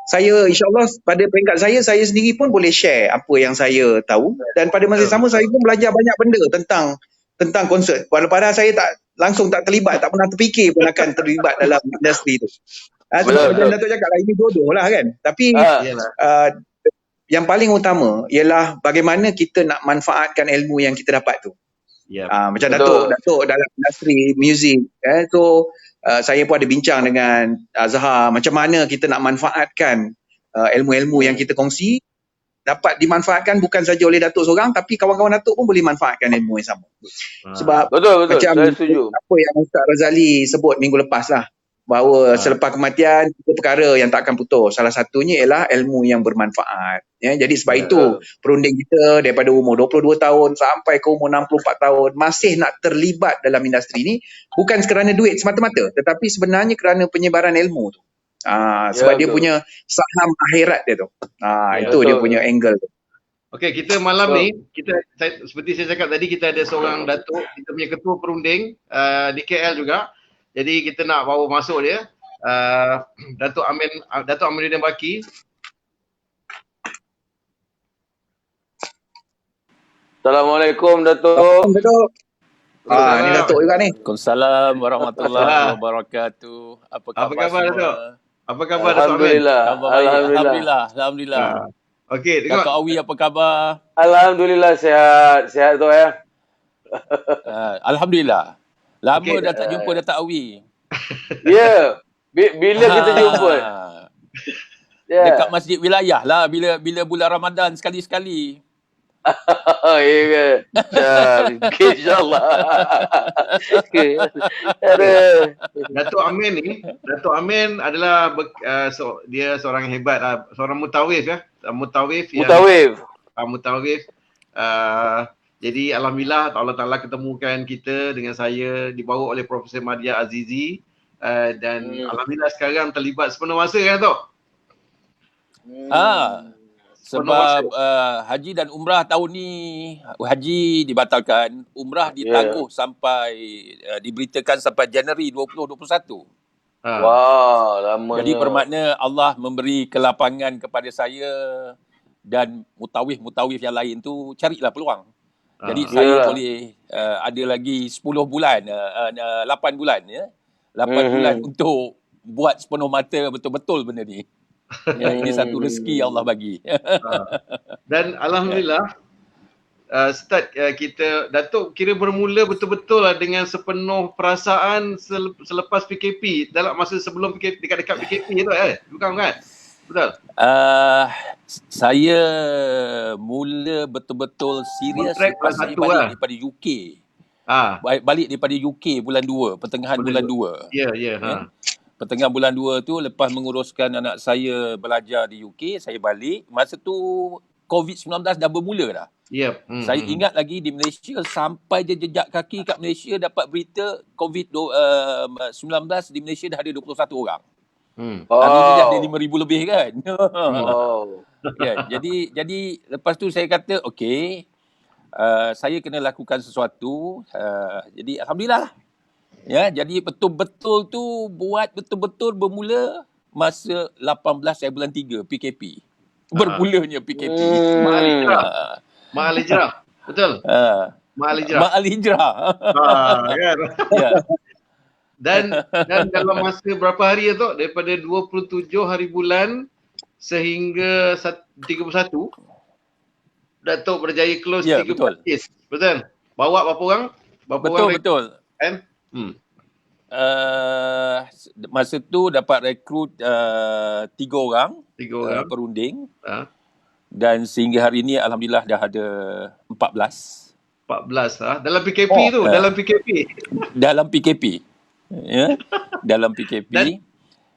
saya insyaAllah pada peringkat saya sendiri pun boleh share apa yang saya tahu, dan pada masa sama saya pun belajar banyak benda tentang konsert. Padahal saya langsung tak terlibat, tak pernah terfikir pun akan terlibat dalam industri tu. Sebab macam Datuk cakap lah, ini jodoh lah kan. Tapi yang paling utama ialah bagaimana kita nak manfaatkan ilmu yang kita dapat tu. Macam Datuk dalam industri muzik, so saya pun ada bincang dengan Zahar macam mana kita nak manfaatkan ilmu-ilmu yang kita kongsi dapat dimanfaatkan bukan saja oleh Datuk seorang, tapi kawan-kawan Datuk pun boleh manfaatkan ilmu yang sama. Sebab betul macam saya setuju. apa yang Ustaz Razali sebut minggu lepas lah, bahawa selepas kematian tiga perkara yang tak akan putus. Salah satunya ialah ilmu yang bermanfaat. Jadi sebab itu perunding kita daripada umur 22 tahun sampai ke umur 64 tahun masih nak terlibat dalam industri ni, bukan kerana duit semata-mata, tetapi sebenarnya kerana penyebaran ilmu tu. Sebab dia punya saham akhirat dia tu. Itu dia punya angle tu. Okey, kita malam ni seperti saya cakap tadi, kita ada seorang Datuk, kita punya ketua perunding di KL juga. Jadi kita nak bawa masuk dia, Datuk Aminuddin Baki. Assalamualaikum Datuk. Ni Datuk juga ni. Waalaikumsalam warahmatullahi wabarakatuh. Apa khabar Datuk? Apa khabar Datuk Amin? Alhamdulillah. Okey, tengok. Datuk Awi apa khabar? Alhamdulillah sihat tu ya. Alhamdulillah. Lama dah tak jumpa Datuk Awi. Ya. Bila kita jumpa? Dekat masjid wilayah lah, bila bulan Ramadan sekali-sekali. Ya ke? InsyaAllah. Datuk Amin adalah dia seorang yang hebat, seorang mutawif ya. Mutawif. Jadi alhamdulillah Allah Taala ketemukan kita dengan saya, dibawa oleh Profesor Madya Azizi, dan alhamdulillah sekarang terlibat sepenuh masa kan Datuk? Sebab haji dan umrah tahun ni, haji dibatalkan, umrah ditangguh sampai diberitakan sampai Januari 2021. Wah, lamanya. Jadi bermakna Allah memberi kelapangan kepada saya dan mutawif yang lain tu, carilah peluang. Jadi saya boleh ada lagi 10 bulan, 8 bulan ya. 8 bulan untuk buat sepenuh mata betul-betul benda ni. Ini satu rezeki Allah bagi. Dan alhamdulillah start kita, Datuk kira bermula betul-betul lah dengan sepenuh perasaan selepas PKP, dalam masa sebelum PKP, dekat-dekat PKP tu bukan kan? Betul? Saya mula betul-betul serius Kontrak lepas bulan saya satu balik lah. daripada UK. Balik daripada UK bulan 2, pertengahan bulan 2. Ya. Pertengahan bulan 2 tu lepas menguruskan anak saya belajar di UK, saya balik. Masa tu COVID-19 dah bermula dah. Saya ingat lagi di Malaysia, sampai je jejak kaki kat Malaysia dapat berita COVID-19 di Malaysia dah ada 21 orang. Hari ni dah ada 5,000 lebih kan. Kan? Jadi lepas tu saya kata okey, saya kena lakukan sesuatu. Jadi alhamdulillah lah. Ya, jadi betul-betul tu buat betul-betul bermula masa 18 bulan 3 PKP. Bermulanya PKP. Ma'al Hijrah. Betul? Ma'al Hijrah. Ma'al Hijrah. Kan? Ya. Dan dalam masa berapa hari tu, daripada 27 hari bulan sehingga 31, Datuk berjaya close 3 kes. Betul? Bawa berapa orang? Betul. Kan? Masa tu dapat rekrut 3 orang, perunding. Dan sehingga hari ini alhamdulillah dah ada 14 dalam PKP tu, dalam PKP. Ya, dalam PKP. Dan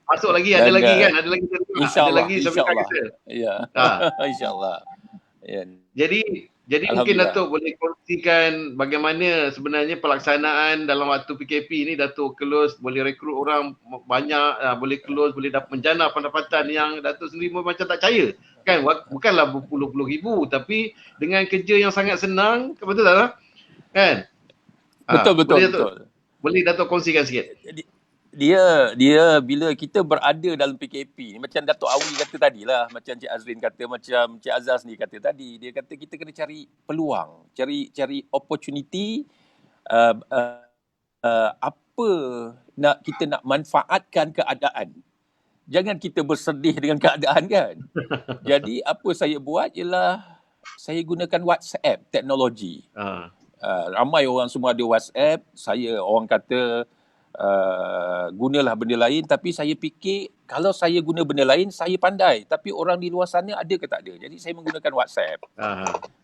masuk lagi, ada lagi kan? Ada lagi. InsyaAllah. Ya. InsyaAllah. Ya. Jadi mungkin Datuk boleh kongsikan bagaimana sebenarnya pelaksanaan dalam waktu PKP ni. Datuk close, boleh rekrut orang banyak, boleh close, boleh menjana pendapatan yang Datuk sendiri macam tak percaya. Kan, bukanlah berpuluh-puluh ribu, tapi dengan kerja yang sangat senang, betul tak? Kan? Betul. Boleh Datuk kongsikan sikit? Dia bila kita berada dalam PKP ni, macam Datuk Awi kata tadi lah, macam Cik Azrin kata, macam Cik Azaz ni kata tadi, dia kata kita kena cari peluang, cari opportunity, apa kita nak manfaatkan keadaan. Jangan kita bersedih dengan keadaan kan. Jadi apa saya buat ialah saya gunakan WhatsApp teknologi. Ramai orang semua ada WhatsApp. Orang kata gunalah benda lain, tapi saya fikir kalau saya guna benda lain saya pandai, tapi orang di luar sana ada ke tak ada. Jadi saya menggunakan WhatsApp.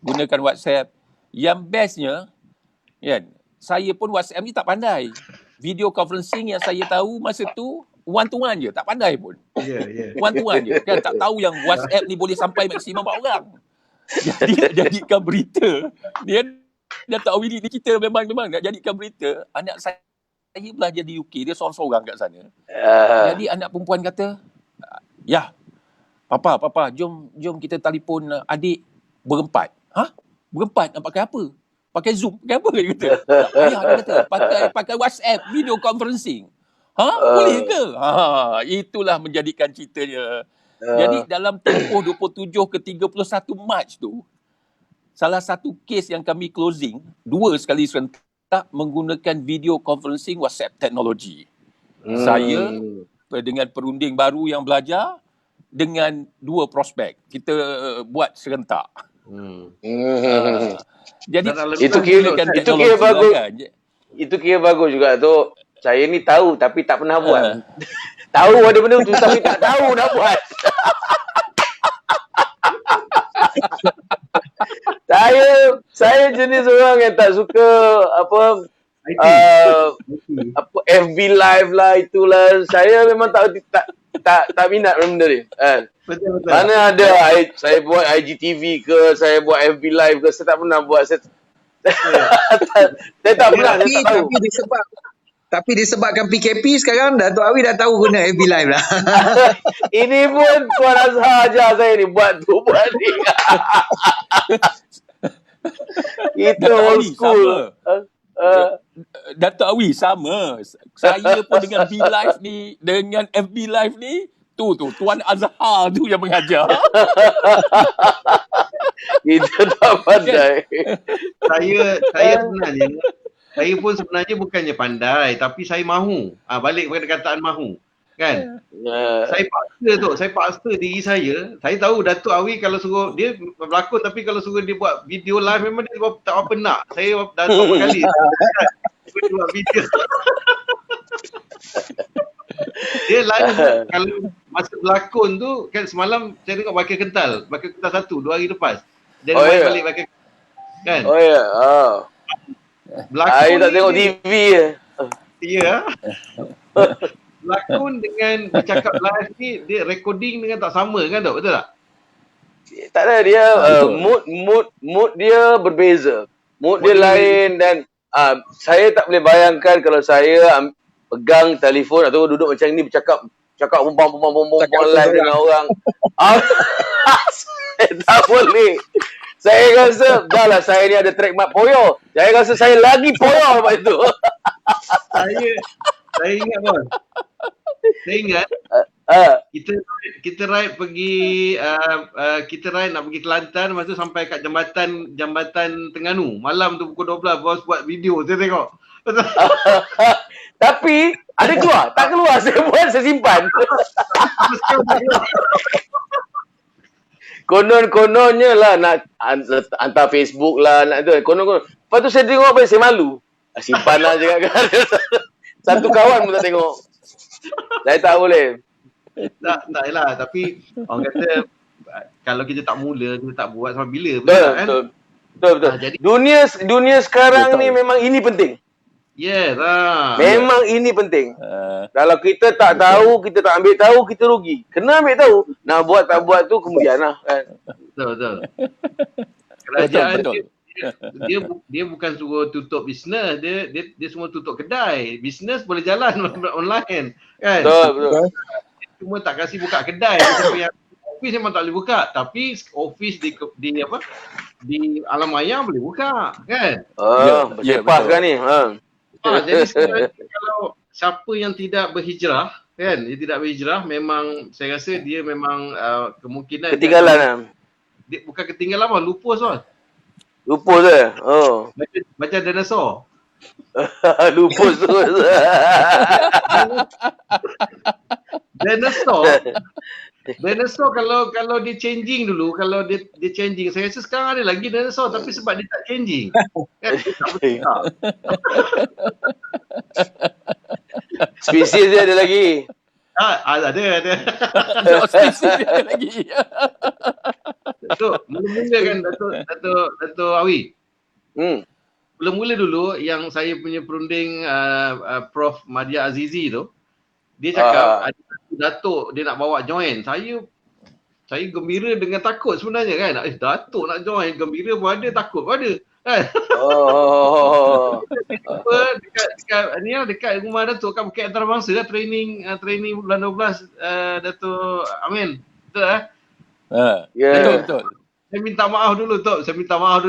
Gunakan WhatsApp. Yang bestnya kan, saya pun WhatsApp ni tak pandai. Video conferencing yang saya tahu masa tu one to one je, tak pandai pun. One to one je kan, tak tahu yang WhatsApp ni boleh sampai maksimum 4 orang. Jadi jadikan berita dia dah tahu ni kita memang nak jadikan berita. Anak saya belajar di UK, dia seorang-seorang kat sana. Jadi anak perempuan kata, "Ya, papa, jom kita telefon adik berempat." Berempat nak pakai apa? Pakai Zoom, pakai apa dia kata? Ayah dia kata, pakai WhatsApp, video conferencing. Boleh ke? Itulah menjadikan ceritanya. Jadi dalam tempoh 27 ke 31 Mac tu, salah satu kes yang kami closing, 2 sekali serentak menggunakan video conferencing WhatsApp teknologi. Saya dengan perunding baru yang belajar dengan 2 prospek. Kita buat serentak. Jadi itu kira bagus. Kan? Itu kira bagus juga tu. Saya ni tahu tapi tak pernah buat. Tahu ada benda tu tapi tak tahu nak buat. Saya jenis orang yang tak suka apa FB live lah, itulah. Saya memang tak minat benda ni. Betul. Mana ada saya buat IGTV ke, saya buat FB live ke, saya tak pernah buat. Saya tak pernah. Tapi disebabkan PKP sekarang Datuk Awi dah tahu guna FB live lah. Ini pun Tuan Azhar ajar saya ni buat ni. Itu old school. Datuk Awi sama. Saya pun dengan V Live ni, dengan FB Live ni, tu Tuan Azhar tu yang mengajar. Kita tak pandai. Saya pun sebenarnya bukannya pandai, tapi saya mahu. Balik kepada kataan mahu. Kan? Ya. Saya paksa diri saya. Saya tahu Datuk Awi kalau suruh dia berlakon, tapi kalau suruh dia buat video live memang dia tak apa nak. Saya dah berapa kali dia buat video. Dia lain kalau masa berlakon tu kan, semalam saya tengok bakal kental 1 2 hari lepas. Dia balik bakal kan. Oh ya. Berlakon Saya tak tengok TV je. Ya. Berlakon dengan bercakap live ni, dia recording dengan tak sama kan, betul tak? Tak ada, dia mood dia berbeza. Mood dia lain dan saya tak boleh bayangkan kalau saya pegang telefon atau duduk macam ni bercakap bumbang live dengan orang. Saya tak boleh. Saya rasa dah lah, saya ni ada trademark poyo. Saya rasa saya lagi poyo lepas itu. Saya ingat bos. Saya ingat kita ride pergi kita ride nak pergi Kelantan, lepas tu sampai kat jambatan Terengganu. Malam tu pukul 12 bos buat video saya tengok. Tapi ada keluar, tak keluar, saya buat, saya simpan. Konon-kononnya lah nak hantar Facebook lah, nak tu. Konon-konon. Lepas tu saya tengok apa, saya malu. Simpan lah cakap kan. Satu kawan pun tak tengok. Saya tak boleh. Tak lah. Tapi orang kata kalau kita tak mula, kita tak buat sampai bila. Betul. Jadi, dunia sekarang ni memang ini penting. Yes. Memang ini penting. Kalau kita tak tahu, kita tak ambil tahu, kita rugi. Kena ambil tahu. Nak buat tak buat tu kemudian lah. Kan? Betul. Kerajaan Betul. dia bukan suruh tutup bisnes, dia semua tutup kedai. Bisnes boleh jalan online kan. Betul. Cuma tak kasih buka kedai. Yang office memang tak boleh buka, tapi office di alam maya boleh buka kan. Lepas kan ni. Jadi sekarang kalau siapa yang tidak berhijrah kan, dia tidak berhijrah, memang saya rasa dia memang kemungkinan Ketinggalan. Dia bukan ketinggalan apa, lupus bos. Lupus je. Macam dinosaur. Lupus tu. Dinosaur kalau dia changing dulu, kalau dia changing, saya rasa sekarang ada lagi dinosaur, tapi sebab dia tak changing. Kan dia tak bertukar. Spesies dia ada lagi. Ada. Spesies dia ada lagi. Datuk, mula-mula kan Datuk Awi. Mula-mula dulu yang saya punya perunding Prof Madia Azizi tu, dia cakap ada Datuk dia nak bawa join. Saya gembira dengan takut sebenarnya kan. Datuk nak join, gembira pun ada, takut pun ada. Kan? Dekat rumah Datuk kat Bukit Antarabangsa lah, training bulan 12 Datuk Amin. Betul lah? Betul. Saya minta maaf dulu Tok. Saya minta maaf.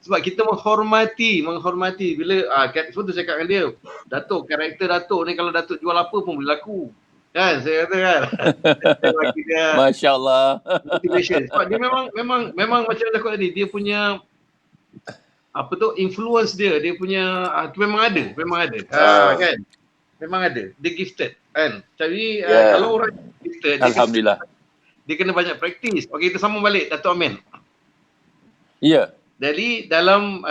Sebab kita menghormati bila sebab tu saya cakap dengan dia, Datuk, karakter Datuk ni kalau Datuk jual apa pun boleh laku. Kan saya kata kan. Masya-Allah. Motivation. Sebab dia memang macam Datuk tadi, dia punya influence dia punya memang ada. Kan. Memang ada. Dia gifted kan. Jadi kalau orang gifted, Alhamdulillah. Dia kena banyak praktis. Okey, kita sambung balik Datuk Amin. Ya. Jadi dalam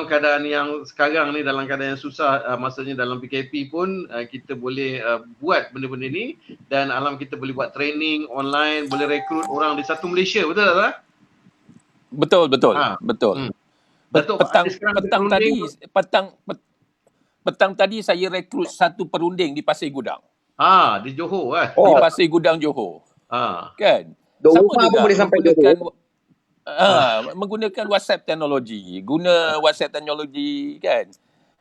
keadaan yang sekarang ni, dalam keadaan yang susah, maksudnya dalam PKP pun kita boleh buat benda-benda ni, dan kita boleh buat training online, boleh rekrut orang di satu Malaysia, betul tak? Betul. Datuk, Petang tadi saya rekrut satu perunding di Pasir Gudang. Di Johor Di Pasir Gudang Johor. Kan? Sama rumah pun boleh sampai Johor. Menggunakan WhatsApp teknologi. Guna WhatsApp teknologi kan.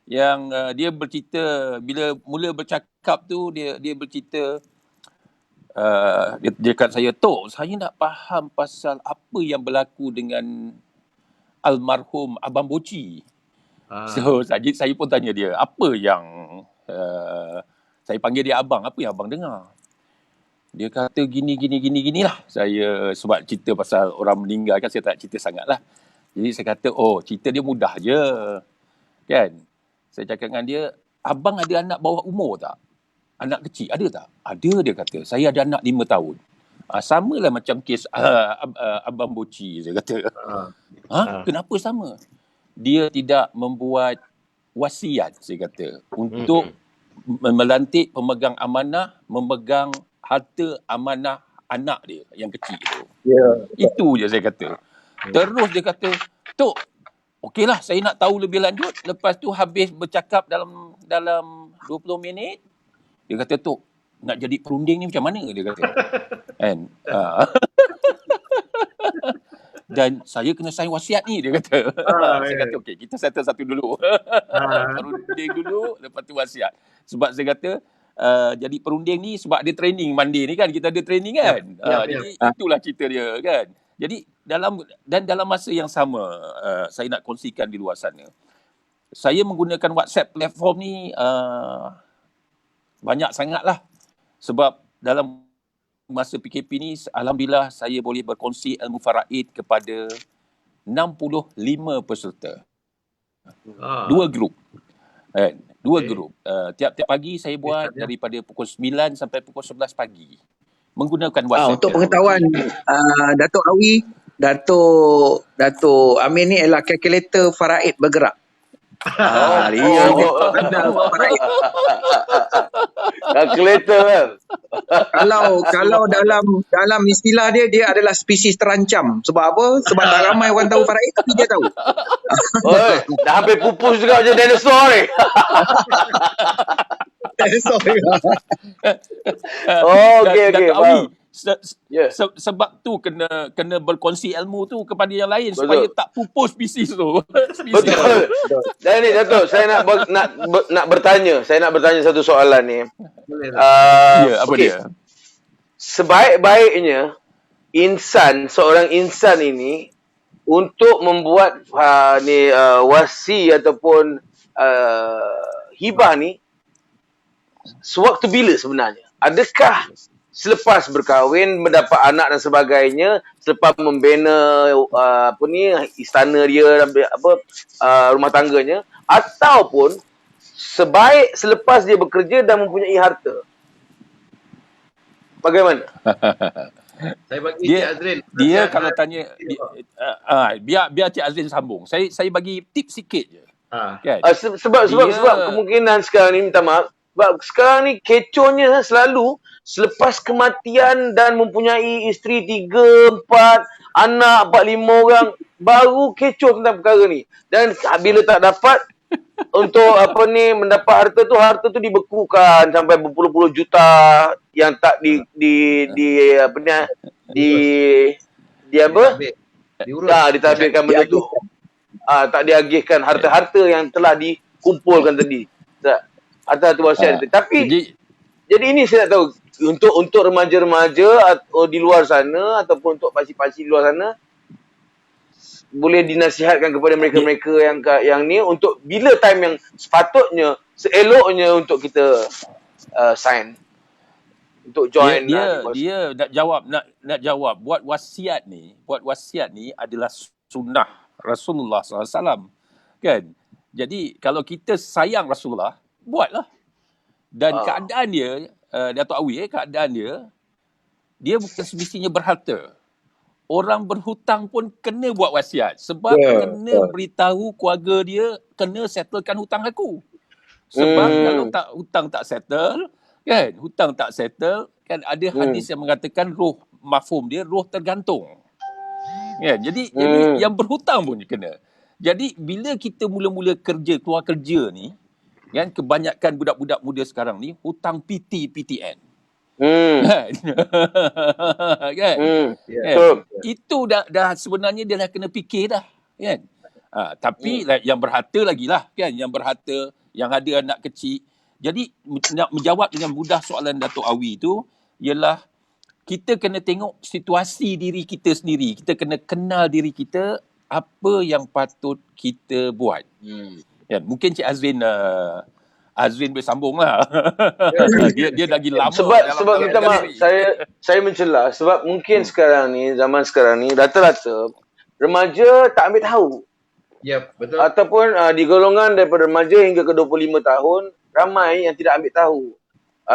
Yang dia bercerita, bila mula bercakap tu dia bercerita, dia kata saya, Tok, saya nak faham pasal apa yang berlaku dengan almarhum Abang Boci. So saya pun tanya dia, apa yang saya panggil dia abang, apa yang abang dengar? Dia kata gini lah. Saya sebab cerita pasal orang meninggal kan, saya tak cerita sangat lah. Jadi saya kata, cerita dia mudah je. Kan? Saya cakap dengan dia, abang ada anak bawah umur tak? Anak kecil, ada tak? Ada, dia kata. Saya ada anak 5 tahun. Sama lah macam kes Abang Boci, saya kata. Kenapa sama? Dia tidak membuat wasiat, saya kata, untuk melantik pemegang amanah, memegang harta amanah anak dia yang kecil tu. Itu je saya kata. Terus dia kata, Tok, okeylah, saya nak tahu lebih lanjut. Lepas tu habis bercakap dalam 20 minit, dia kata, Tok, nak jadi perunding ni macam mana? Dia kata. Kan? Dan saya kena sign wasiat ni, dia kata. Saya kata, okey, kita settle satu dulu. Perunding dulu, lepas tu wasiat. Sebab saya kata, jadi perunding ni sebab ada training Monday ni kan. Kita ada training kan. Jadi itulah cerita dia kan. Jadi dalam masa yang sama, saya nak kongsikan di luar sana. Saya menggunakan WhatsApp platform ni banyak sangat lah. Sebab dalam masa PKP ni, alhamdulillah saya boleh berkongsi ilmu faraid kepada 65 peserta. 2 grup. Dua grup. Tiap-tiap pagi saya buat daripada pukul 9 sampai pukul 11 pagi. Menggunakan WhatsApp. Untuk pengetahuan, Datuk Awi, Datuk Amin ni ialah kalkulator faraid bergerak. Dia faraid. Kalkulator kan. Kalau dalam istilah dia adalah spesies terancam. Sebab apa? Sebab tak ramai orang tahu faraid, tapi dia tahu. Oi, dah hampir pupus juga macam dinosaur ni. Okey. Sebab tu kena berkongsi ilmu tu kepada yang lain. Betul. Supaya tak pupus spesies tu. Betul. Dan ni Datuk, saya nak bertanya. Saya nak bertanya satu soalan ni. Apa dia? Sebaik-baiknya seorang insan ini untuk membuat wasi ataupun hibah ni sewaktu bila sebenarnya? Adakah selepas berkahwin, mendapat anak dan sebagainya, selepas membina istana dia, rumah tangganya, ataupun selepas dia bekerja dan mempunyai harta? Bagaimana? Saya bagi Cik Azrin. Dia kalau tanya biar Cik Azrin sambung. Saya bagi tip sikit je. Kan? Sebab kemungkinan sekarang ni, minta maaf, sebab sekarang ni kecohnya selalu selepas kematian dan mempunyai isteri 3, 4, anak 4, 5 orang, baru kecoh tentang perkara ni. Dan bila tak dapat untuk mendapat harta tu dibekukan sampai berpuluh-puluh juta yang tak ditadbirkan benda tu. Tak diagihkan harta-harta yang telah dikumpulkan tadi. Harta wasiat itu. Tapi jadi ini saya nak tahu untuk remaja-remaja atau di luar sana ataupun untuk pakcik-pakcik di luar sana, boleh dinasihatkan kepada mereka-mereka yang ni untuk bila time yang sepatutnya, seeloknya untuk kita sign untuk join. Dia nak jawab buat wasiat ni adalah sunnah Rasulullah SAW kan. Jadi kalau kita sayang Rasulullah, buatlah. Dan keadaan dia, Datuk Awi, keadaan dia bukan semestinya berharta. Orang berhutang pun kena buat wasiat. Sebab kena beritahu keluarga dia, kena settlekan hutang aku. Sebab kalau hutang tak settle, kan ada hadis yang mengatakan mafhum dia, roh tergantung. Kan? Jadi yang berhutang pun kena. Jadi bila kita mula-mula keluar kerja ni, kan, kebanyakan budak-budak muda sekarang ni hutang PTN. Kan? Itu dah sebenarnya dia dah kena fikir dah, kan. Tapi yang berharta lagilah, kan, yang berharta, yang ada anak kecil. Jadi nak menjawab dengan mudah soalan Datuk Awi tu ialah kita kena tengok situasi diri kita sendiri. Kita kena kenal diri kita, apa yang patut kita buat. Kan? Mungkin Cik Azrin bersambung lah. dia lagi lama. Sebab minta maaf, saya mencela. Sebab mungkin sekarang ni, zaman sekarang ni, rata-rata remaja tak ambil tahu Ya, betul. Ataupun di golongan daripada remaja hingga ke 25 tahun, ramai yang tidak ambil tahu.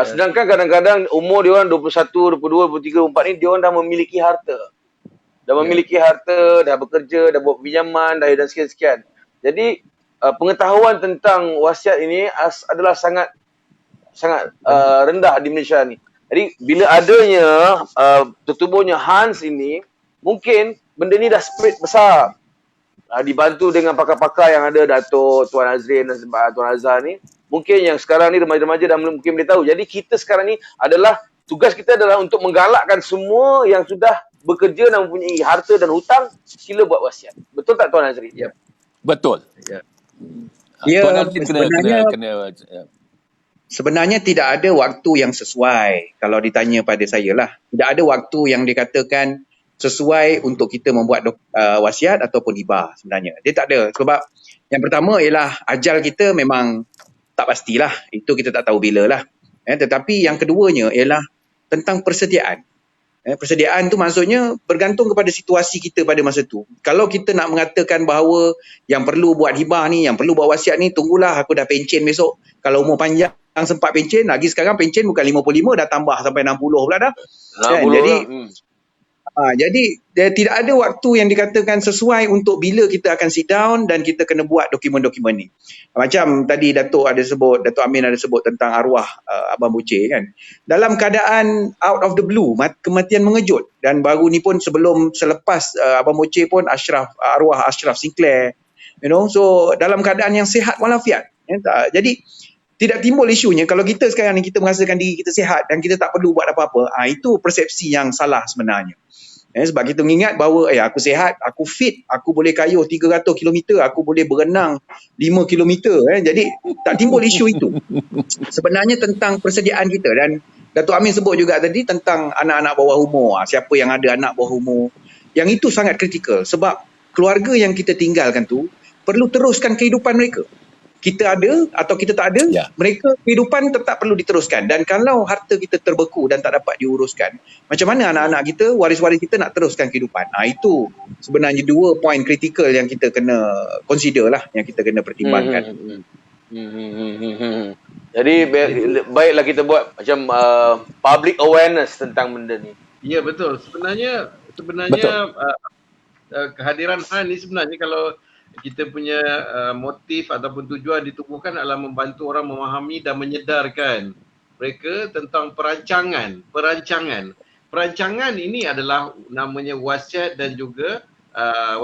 Sedangkan kadang-kadang umur dia orang 21, 22, 23, 24 ni dia orang dah memiliki harta. Dah memiliki harta, dah bekerja, dah buat pinjaman, dah dan sekian-sekian. Jadi pengetahuan tentang wasiat ini adalah sangat rendah di Malaysia ni. Jadi bila adanya tertubuhnya Hans ini, mungkin benda ni dah spread besar. Dibantu dengan pakar-pakar yang ada, Datuk, Tuan Azrin dan Tuan Azhar ni. Mungkin yang sekarang ni remaja-remaja dah mungkin boleh tahu. Jadi kita sekarang ni adalah, tugas kita adalah untuk menggalakkan semua yang sudah bekerja dan mempunyai harta dan hutang, sila buat wasiat. Betul tak Tuan Azrin? Ya. Betul. Ya. Tuan Azrin kena Sebenarnya tidak ada waktu yang sesuai kalau ditanya pada saya lah. Tidak ada waktu yang dikatakan sesuai untuk kita membuat wasiat ataupun hibah sebenarnya. Dia tak ada. Sebab yang pertama ialah ajal kita memang tak pastilah. Itu kita tak tahu bila lah. Tetapi yang keduanya ialah tentang persediaan. Persediaan tu maksudnya bergantung kepada situasi kita pada masa tu. Kalau kita nak mengatakan bahawa yang perlu buat hibah ni, yang perlu buat wasiat ni, tunggulah aku dah pencen besok. Kalau umur panjang sempat pencen, lagi sekarang pencen bukan 55, dah tambah sampai 60 pula dah. 60 Jadi tidak ada waktu yang dikatakan sesuai untuk bila kita akan sit down dan kita kena buat dokumen-dokumen ni. Macam tadi Datuk Amin ada sebut tentang arwah Abang Buceh kan. Dalam keadaan out of the blue, kematian mengejut, dan baru ni pun selepas Abang Buceh pun arwah Ashraf Sinclair, so dalam keadaan yang sihat walafiat. Jadi tidak timbul isunya kalau kita sekarang ni kita merasakan diri kita sihat dan kita tak perlu buat apa-apa. Itu persepsi yang salah sebenarnya. Sebab kita mengingat bahawa aku sihat, aku fit, aku boleh kayuh 300 km, aku boleh berenang 5 km. Jadi tak timbul isu itu. Sebenarnya tentang persediaan kita. Dan Datuk Amin sebut juga tadi tentang anak-anak bawah umur. Siapa yang ada anak bawah umur. Yang itu sangat kritikal. Sebab keluarga yang kita tinggalkan tu perlu teruskan kehidupan mereka. Kita ada atau kita tak ada, mereka kehidupan tetap perlu diteruskan. Dan kalau harta kita terbeku dan tak dapat diuruskan, macam mana anak-anak kita, waris-waris kita nak teruskan kehidupan? Itu sebenarnya dua poin kritikal yang kita kena consider lah, yang kita kena pertimbangkan. Jadi baiklah kita buat macam public awareness tentang benda ni. Ya, betul. Sebenarnya kehadiran Han ni sebenarnya kalau kita punya motif ataupun tujuan ditubuhkan adalah membantu orang memahami dan menyedarkan mereka tentang perancangan. Perancangan ini adalah namanya wasiat dan juga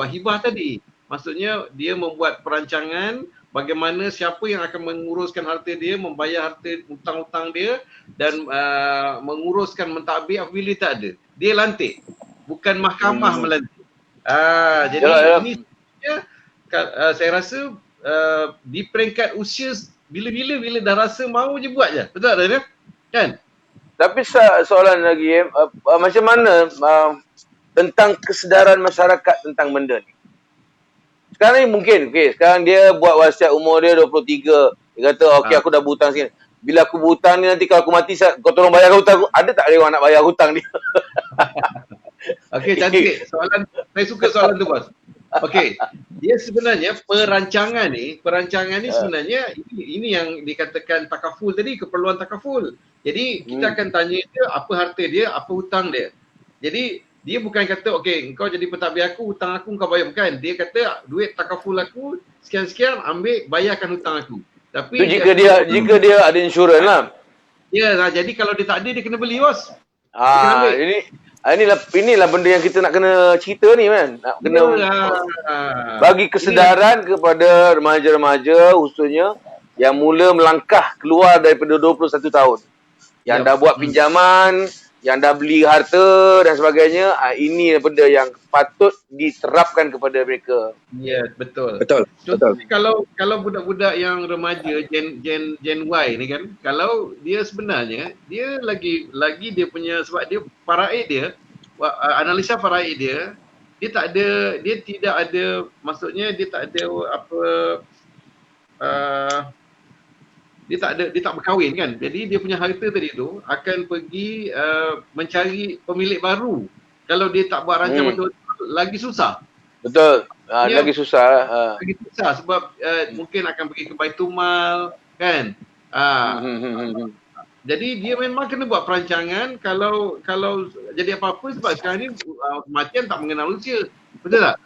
wahibah tadi. Maksudnya dia membuat perancangan bagaimana siapa yang akan menguruskan harta dia, membayar harta hutang-hutang dia dan menguruskan mentadbir apabila tak ada. Dia lantik. Bukan mahkamah melantik. Jadi ini saya rasa di peringkat usia bila dah rasa mau je buat je. Betul tak dia? Kan? Tapi soalan lagi macam mana tentang kesedaran masyarakat tentang benda ni? Sekarang ni mungkin sekarang dia buat wasiat umur dia 23. Dia kata aku dah berhutang sikit. Bila aku berhutang ni nanti kalau aku mati kau tolong bayar hutang aku. Ada tak orang nak bayar hutang dia? Okey, cantik. Saya suka soalan tu, bos. Okey, dia sebenarnya perancangan ni sebenarnya ini yang dikatakan takaful tadi, keperluan takaful. Jadi kita akan tanya dia apa harta dia, apa hutang dia. Jadi dia bukan kata engkau jadi pentadbir aku, hutang aku kau bayar, bukan. Dia kata duit takaful aku sekian-sekian, ambil bayarkan hutang aku. Tapi itu jika dia ada insurans lah. Ya, jadi kalau dia tak ada dia kena beli, bos. Inilah benda yang kita nak kena cerita ni kan. Nak kena bagi kesedaran kepada remaja-remaja khususnya yang mula melangkah keluar daripada 21 tahun. Yang dah buat pinjaman, yang dah beli harta dan sebagainya. Ini benda yang patut diterapkan kepada mereka. Ya, betul. Betul. Kalau budak-budak yang remaja Gen Y ni kan, kalau dia sebenarnya dia lagi dia punya, sebab dia faraid dia, analisa faraid dia tidak ada maksudnya dia tak ada dia tak berkahwin kan. Jadi dia punya harta tadi tu akan pergi mencari pemilik baru. Kalau dia tak buat rancang betul lagi susah. Betul. Dia Lagi susah. lagi susah sebab mungkin akan pergi ke Baitumal kan. Jadi dia memang kena buat perancangan kalau jadi apa-apa sebab sekarang ni kematian tak mengenal usia. Betul tak?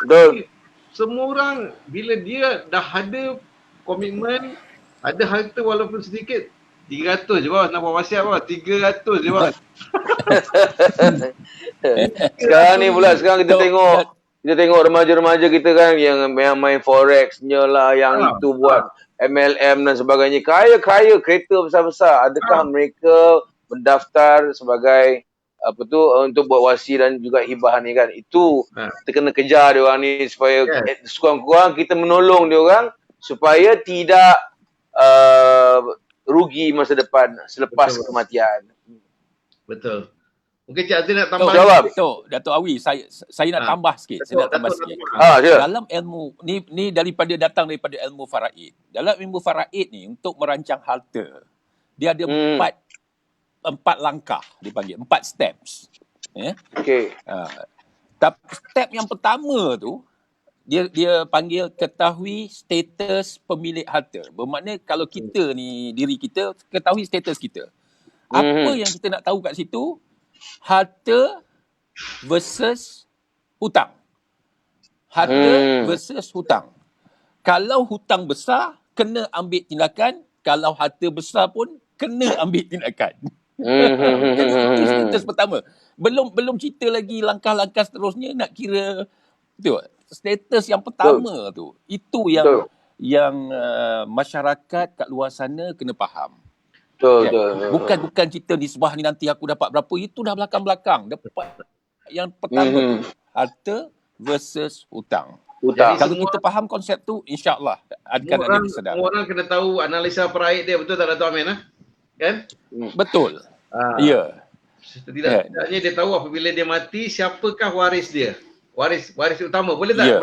Betul. Semua orang bila dia dah ada komitmen, ada harta walaupun sedikit, 300 je bos, nak buat wasiat bos, 300 je bos. Sekarang ni pula kita tengok remaja-remaja kita kan yang main forex-nya lah, yang itu buat MLM dan sebagainya. Kaya-kaya, kereta besar-besar. Adakah mereka mendaftar sebagai untuk buat wasi dan juga hibah ni kan? Itu kita kena kejar dia orang ni supaya sekurang-kurang kita menolong dia orang supaya tidak rugi masa depan selepas kematian. Betul. Mungkin Cik Azrin nak tambah. Jawab. Datuk Awi, saya nak tambah sikit. Saya nak tambah sikit. Dalam ilmu ni datang daripada ilmu faraid. Dalam ilmu faraid ni untuk merancang harta, dia ada empat langkah dipanggil, 4 steps. Okey. Tapi step yang pertama tu dia panggil ketahui status pemilik harta. Bermakna kalau kita ni, diri kita, ketahui status kita. Apa yang kita nak tahu kat situ? Harta versus hutang. Harta versus hutang. Kalau hutang besar, kena ambil tindakan. Kalau harta besar pun, kena ambil tindakan. Jadi itu status pertama. Belum cerita lagi langkah-langkah seterusnya, nak kira tu status yang pertama tu. Itu yang masyarakat kat luar sana kena faham. Betul. Bukan cerita di sebelah ni nanti aku dapat berapa, itu dah belakang-belakang. Dapat yang pertama tu, harta versus hutang. Jadi kalau kita faham konsep tu, insya-Allah akan ada kesedaran. Semua orang kena tahu analisa faraid dia, betul tak Datuk Amin kan? Betul. Ya. Setidaknya dia tahu apabila dia mati, siapakah waris dia? Waris utama. Boleh tak?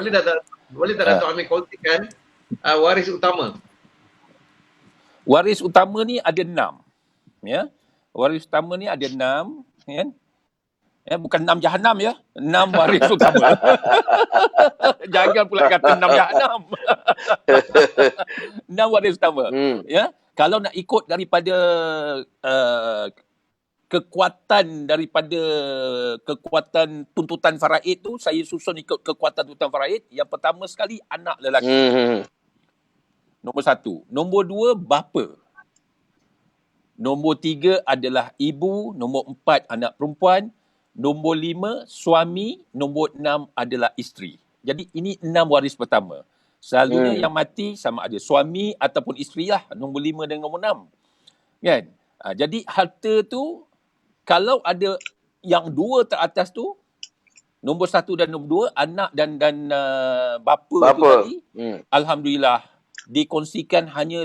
Boleh tak Datuk Amin kongsikan waris utama? Waris utama ni ada 6. Ya. Waris utama ni ada 6, kan? Bukan 6 jahanam ya. 6 waris utama. Jangan pula kata 6 jahanam. 6 waris utama. Ya. Kalau nak ikut daripada kekuatan tuntutan faraid tu, saya susun ikut kekuatan tuntutan faraid. Yang pertama sekali, anak lelaki. Nombor 1. Nombor 2, bapa. Nombor 3 adalah ibu. Nombor 4, anak perempuan. Nombor 5, suami. Nombor 6 adalah isteri. Jadi ini 6 waris pertama. Selalunya yang mati sama ada suami ataupun isteri lah. Nombor 5 dan nombor 6. Kan? Jadi harta tu, kalau ada yang 2 teratas tu, nombor 1 dan nombor 2, anak dan bapa tu tadi, alhamdulillah, dikongsikan hanya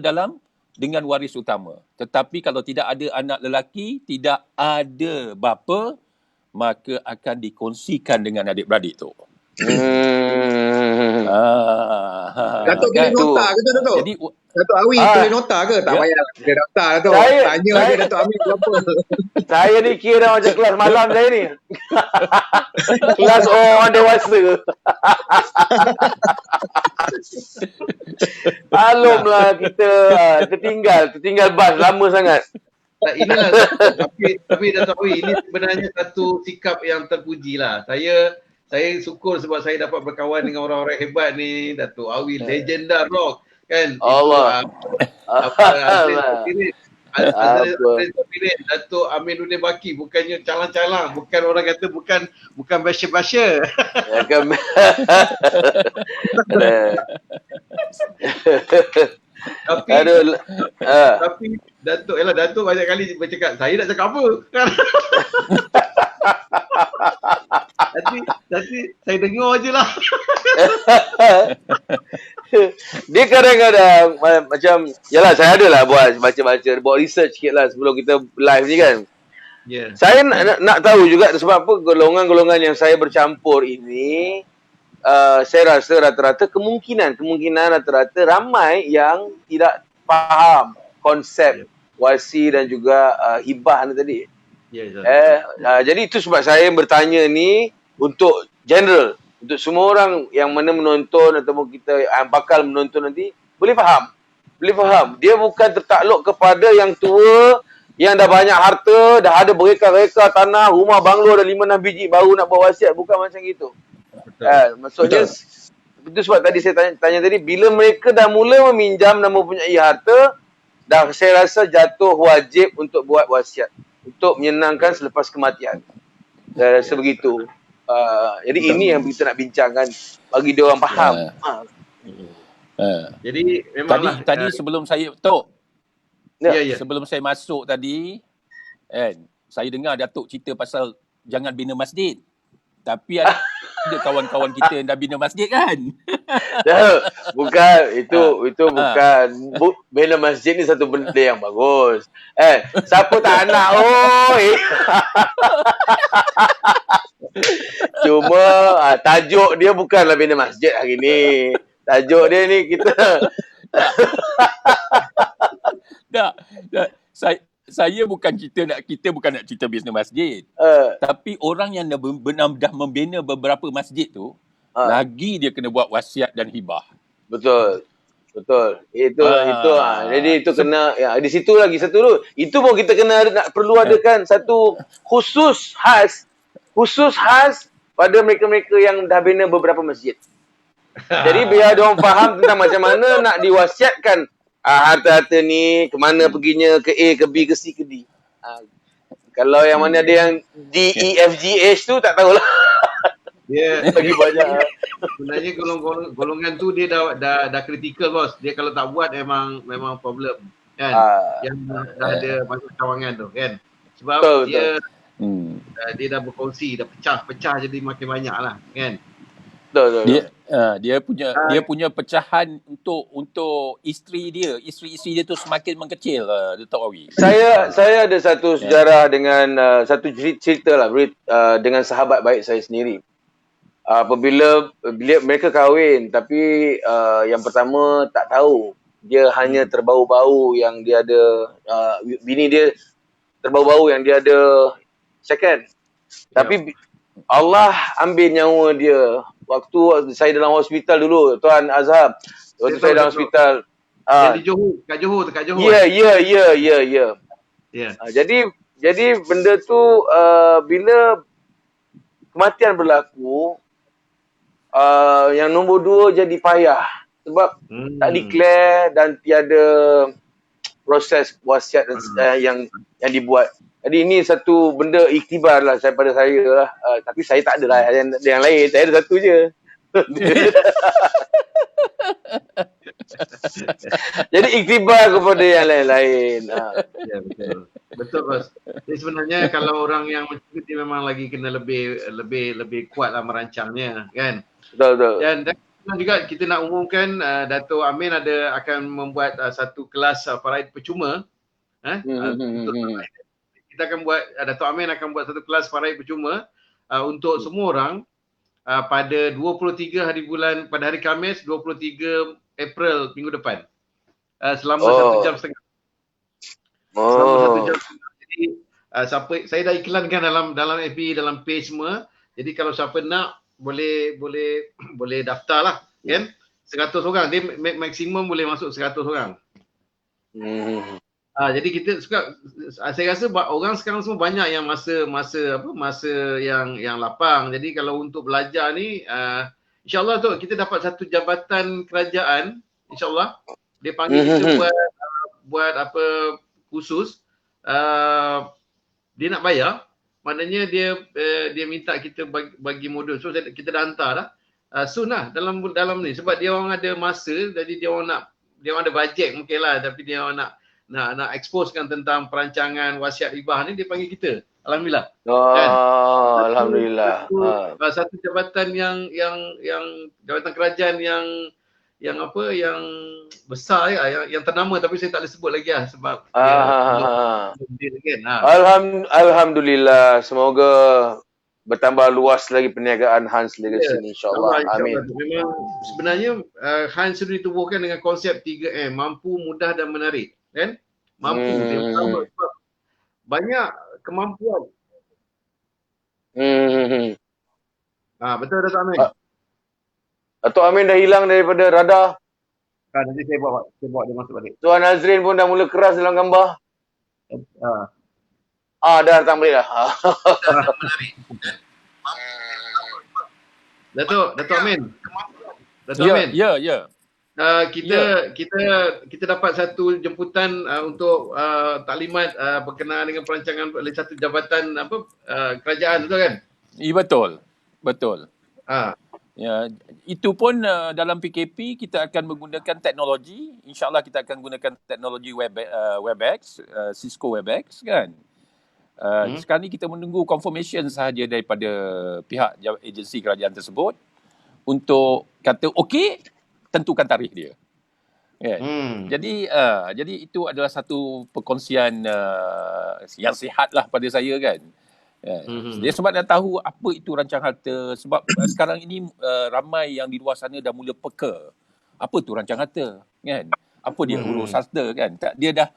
dengan waris utama. Tetapi kalau tidak ada anak lelaki, tidak ada bapa, maka akan dikongsikan dengan adik-beradik tu. Datuk tulis nota ke tu Datuk? Jadi Datuk Awi tulis nota ke? Tak payah dia daftar Datuk. Tanya aja Datuk Awi berapa. Saya ni kira macam kelas malam saya ni. Kelas orang dewasa. Maklumlah kita tertinggal bas lama sangat. Inilah tapi Datuk Awi, ini sebenarnya satu sikap yang terpuji lah. Saya syukur sebab saya dapat berkawan dengan orang-orang hebat ni. Datuk Awi, legenda rock kan. Allah. Datuk Aminuddin Baki, bukannya calang-calang, bukan orang kata bukan basya-basya. Tapi Datuk banyak kali bercakap, saya nak cakap apa? Nanti saya dengar je lah. Dia kadang-kadang macam, yalah saya ada lah buat baca-baca, buat research sikit lah sebelum kita live ni kan. Saya nak tahu juga sebab apa golongan-golongan yang saya bercampur ini, saya rasa rata-rata kemungkinan rata-rata ramai yang tidak faham konsep wasi dan juga hibah ni tadi. Jadi itu sebab saya bertanya ni untuk general. untuk semua orang yang mana menonton ataupun kita yang bakal menonton nanti boleh faham. Dia bukan tertakluk kepada yang tua, yang dah banyak harta, dah ada bereka-reka tanah, rumah banglo ada 5-6 biji baru nak buat wasiat. Bukan macam gitu. Maksudnya itu sebab tadi saya tanya tadi, bila mereka dah mula meminjam dan mempunyai harta, dah saya rasa jatuh wajib untuk buat wasiat untuk menyenangkan selepas kematian. Saya rasa begitu. Jadi ini yang kita nak bincangkan bagi dia orang faham. Jadi memanglah Tadi sebelum saya sebelum saya masuk tadi kan, saya dengar Datuk cerita pasal jangan bina masjid. Tapi ada kawan-kawan kita yang dah bina masjid kan? Bukan, itu bukan. Bina masjid ni satu benda yang bagus. Siapa tak nak Cuma tajuk dia bukanlah bina masjid hari ni. Tajuk dia ni kita Saya bukan kita bukan nak cerita bisnes masjid. Tapi orang yang dah membina beberapa masjid tu, lagi dia kena buat wasiat dan hibah. Betul. Jadi itu kena di situ lagi satu tu. Itu pun kita kena perlu adakan satu khusus khas pada mereka-mereka yang dah bina beberapa masjid. Jadi biar dia orang faham tentang macam mana nak diwasiatkan harta-harta ni, ke mana perginya, ke A, ke B, ke C, ke D. Kalau yang mana ada yang D, E, F, G, H tu tak tahulah. Dia Lagi banyak. sebenarnya golongan tu dia dah kritikal bos. Dia kalau tak buat memang problem kan. Yang dah ada banyak cawangan tu kan. Sebab dia dah berkongsi, dah pecah jadi makin banyak lah kan. Dia punya pecahan untuk isteri dia tu semakin mengkecil, Datuk Awi. Saya ada satu sejarah dengan satu cerita lah dengan sahabat baik saya sendiri. Apabila mereka kahwin, tapi yang pertama tak tahu, dia hanya terbau-bau yang dia ada bini dia terbau-bau yang dia ada second. Tapi Allah ambil nyawa dia waktu saya dalam hospital dulu, Tuan Azhar. Waktu saya dalam hospital. Di Johor, kat Johor. Ya. Jadi benda tu bila kematian berlaku, yang nombor 2 jadi payah sebab tak declare dan tiada proses wasiat yang dibuat. Jadi ini satu benda iktibar lah daripada saya lah. Tapi saya tak ada lah yang lain. Saya ada satu je. Jadi iktibar kepada yang lain-lain. Ya, betul bos. Jadi sebenarnya kalau orang yang macam itu memang lagi kena lebih kuat lah merancangnya kan. Betul. Dan juga kita nak umumkan Dato' Amin akan membuat satu kelas faraid percuma. Kita akan buat, Dato' Amin akan buat satu kelas faraid percuma untuk semua orang pada 23 pada hari Khamis 23 April minggu depan. Selama 1 jam setengah. Selama 1 jam setengah. Jadi saya dah iklankan dalam FB, dalam page semua. Jadi kalau siapa nak boleh daftar lah kan. 100 orang. Dia maksimum boleh masuk 100 orang. Jadi kita saya rasa orang sekarang semua banyak yang masa yang lapang. Jadi kalau untuk belajar ni insya-Allah tu kita dapat satu jabatan kerajaan, insya-Allah dia panggil kita buat apa khusus, dia nak bayar, maknanya dia minta kita bagi modul. So kita dah hantar dah. Soon lah dalam ni sebab dia orang ada masa, jadi dia orang ada bajet mungkinlah, tapi dia orang nak exposekan tentang perancangan wasiat hibah ni, dia panggil kita. Alhamdulillah. Kan? Alhamdulillah. Satu jabatan yang jabatan kerajaan yang besar yang ternama, tapi saya tak boleh sebut lagi lah sebab Alhamdulillah, semoga bertambah luas lagi perniagaan Hans Legacy ni, insya-Allah. Amin. Memang sebenarnya Hans itu ditubuhkan dengan konsep 3M, mampu, mudah dan menarik, kan? Mampu dia pertama sebab banyak kemampuan. Betul Dato' Amin? Datuk Amin dah hilang daripada radar. Nanti saya bawa dia masuk balik. Tuan Azrin pun dah mula keras dalam gambar. Ah, Dah datang balik dah. Datuk Amin. Datuk Ya, Amin. ya. Kita dapat satu jemputan untuk taklimat berkenaan dengan perancangan oleh satu jabatan kerajaan, betul kan? Ya, betul. Ya, itu pun dalam PKP kita akan menggunakan teknologi. InsyaAllah kita akan gunakan teknologi Webex, Cisco Webex kan. Sekarang ni kita menunggu confirmation sahaja daripada pihak agensi kerajaan tersebut untuk kata okey, tentukan tarikh dia. Kan? Jadi itu adalah satu perkongsian yang sihat lah pada saya kan. Dia sebab dah tahu apa itu rancang harta. Sebab sekarang ini ramai yang di luar sana dah mula peka. Apa tu rancang harta kan? Apa dia urus harta kan? Dia dah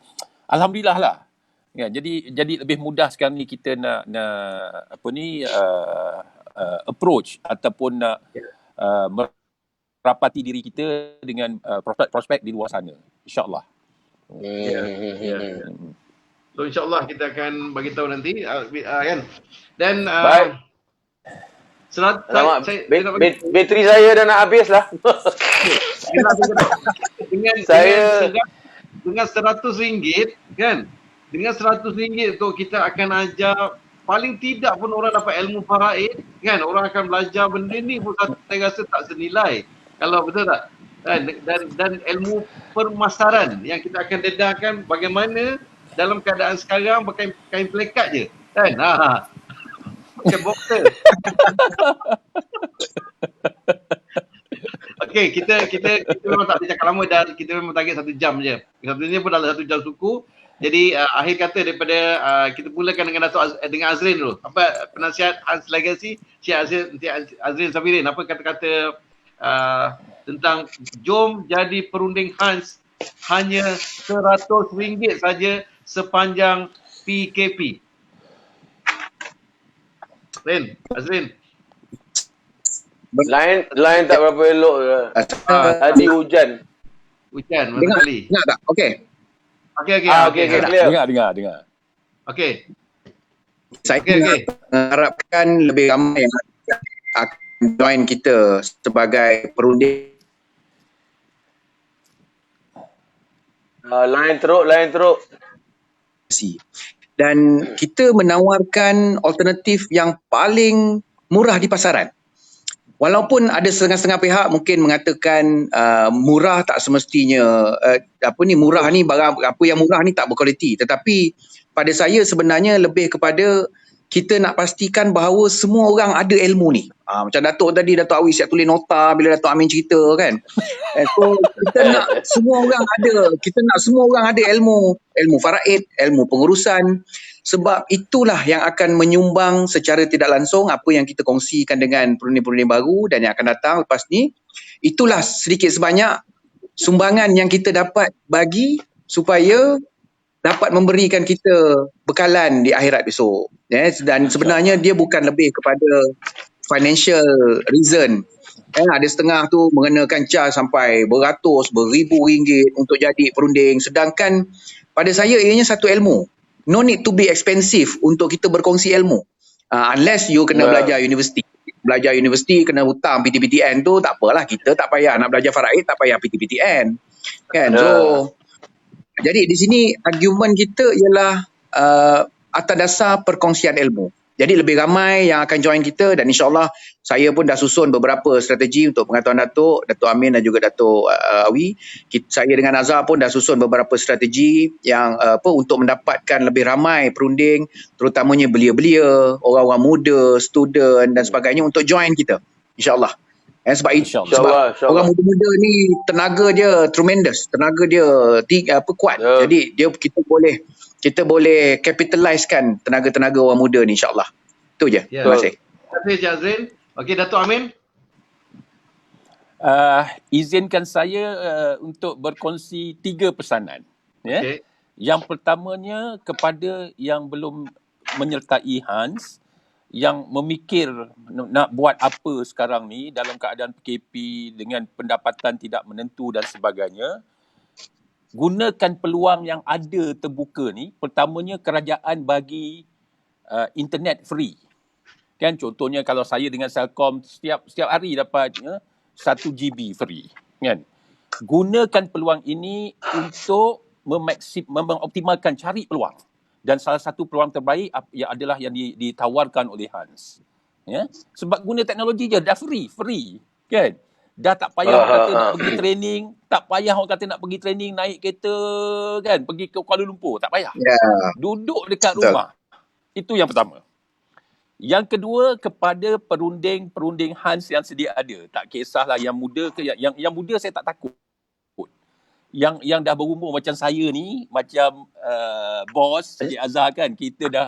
alhamdulillah lah. Kan? Jadi lebih mudah sekarang ni kita nak approach ataupun nak merapati diri kita dengan prospek di luar sana. InsyaAllah. So insyaAllah kita akan bagi tahu nanti kan. Dan Baik. Bateri saya dah nak habis lah. dengan RM100 kan. Dengan RM100 tu kita akan ajar, paling tidak pun orang dapat ilmu faraid kan. Orang akan belajar benda ni pun saya rasa tak senilai. Kalau betul tak? Dan ilmu permasaran yang kita akan dedahkan bagaimana dalam keadaan sekarang pakai kain pelekat je kan. Pakai boxer. Okey, kita memang tak boleh cakap lama dan kita memang target 1 jam je. Satu ni pun dalam 1 jam suku. Jadi akhir kata daripada kita mulakan dengan dengan Azrin dulu. Apa penasihat Hans Legacy, Syekh Azrin Sabirin, apa kata-kata tentang jom jadi perunding Hans hanya RM100 saja sepanjang PKP. Azrin. Lain tak berapa elok. Tadi hujan. Masa kali. Dengar tak? Okey. Okey, clear. Dengar. Okey. Saya harapkan lebih ramai yang akan join kita sebagai perunding. Lain teruk. Dan kita menawarkan alternatif yang paling murah di pasaran. Walaupun ada setengah-setengah pihak mungkin mengatakan murah tak semestinya murah ni barang apa yang murah ni tak berkualiti, tetapi pada saya sebenarnya lebih kepada kita nak pastikan bahawa semua orang ada ilmu ni. Macam Datuk Awi siap tulis nota bila Datuk Amin cerita kan. So kita nak semua orang ada ilmu faraid, ilmu pengurusan. Sebab itulah yang akan menyumbang secara tidak langsung apa yang kita kongsikan dengan perunding-perunding baru dan yang akan datang lepas ni. Itulah sedikit sebanyak sumbangan yang kita dapat bagi supaya dapat memberikan kita bekalan di akhirat besok. Dan sebenarnya dia bukan lebih kepada financial reason. Ada setengah tu mengenakan cas sampai beratus, beribu ringgit untuk jadi perunding. Sedangkan pada saya ianya satu ilmu. No need to be expensive untuk kita berkongsi ilmu. Unless you kena belajar universiti. Belajar universiti kena hutang PTPTN tu tak apalah, kita tak payah nak belajar faraid, tak payah PTPTN. Kan? So jadi di sini argument kita ialah atas dasar perkongsian ilmu. Jadi lebih ramai yang akan join kita dan insyaAllah saya pun dah susun beberapa strategi untuk pengetahuan Datuk Amin dan juga Datuk Awi. Saya dengan Azhar pun dah susun beberapa strategi yang untuk mendapatkan lebih ramai perunding, terutamanya belia-belia, orang-orang muda, student dan sebagainya untuk join kita. InsyaAllah. Sebab orang muda-muda ni tenaga dia tremendous, tenaga dia kuat. Jadi kita boleh capitalizekan tenaga-tenaga orang muda ni insyaAllah. Itu je. Terima kasih. Terima kasih Cik Azrin. Okey, Datuk Amin. Izinkan saya untuk berkongsi 3 pesanan. Okay. Yang pertamanya kepada yang belum menyertai Hans, yang memikir nak buat apa sekarang ni dalam keadaan PKP dengan pendapatan tidak menentu dan sebagainya, gunakan peluang yang ada terbuka ni. Pertamanya, kerajaan bagi internet free. Kan contohnya kalau saya dengan Celcom setiap hari dapat 1 GB free, kan. Gunakan peluang ini untuk mengoptimalkan, cari peluang. Dan salah satu peluang terbaik adalah yang ditawarkan oleh Hans. Ya, sebab guna teknologi je dah free, kan. Dah tak payah orang kata nak pergi training, tak payah orang kata nak pergi training naik kereta, kan, pergi ke Kuala Lumpur, tak payah. Duduk dekat rumah. Itu yang pertama. Yang kedua, kepada perunding Hans yang sedia ada, tak kisahlah yang muda ke yang muda, saya tak takut. Yang dah berumur macam saya ni, macam bos Cik Azhar, kan, kita dah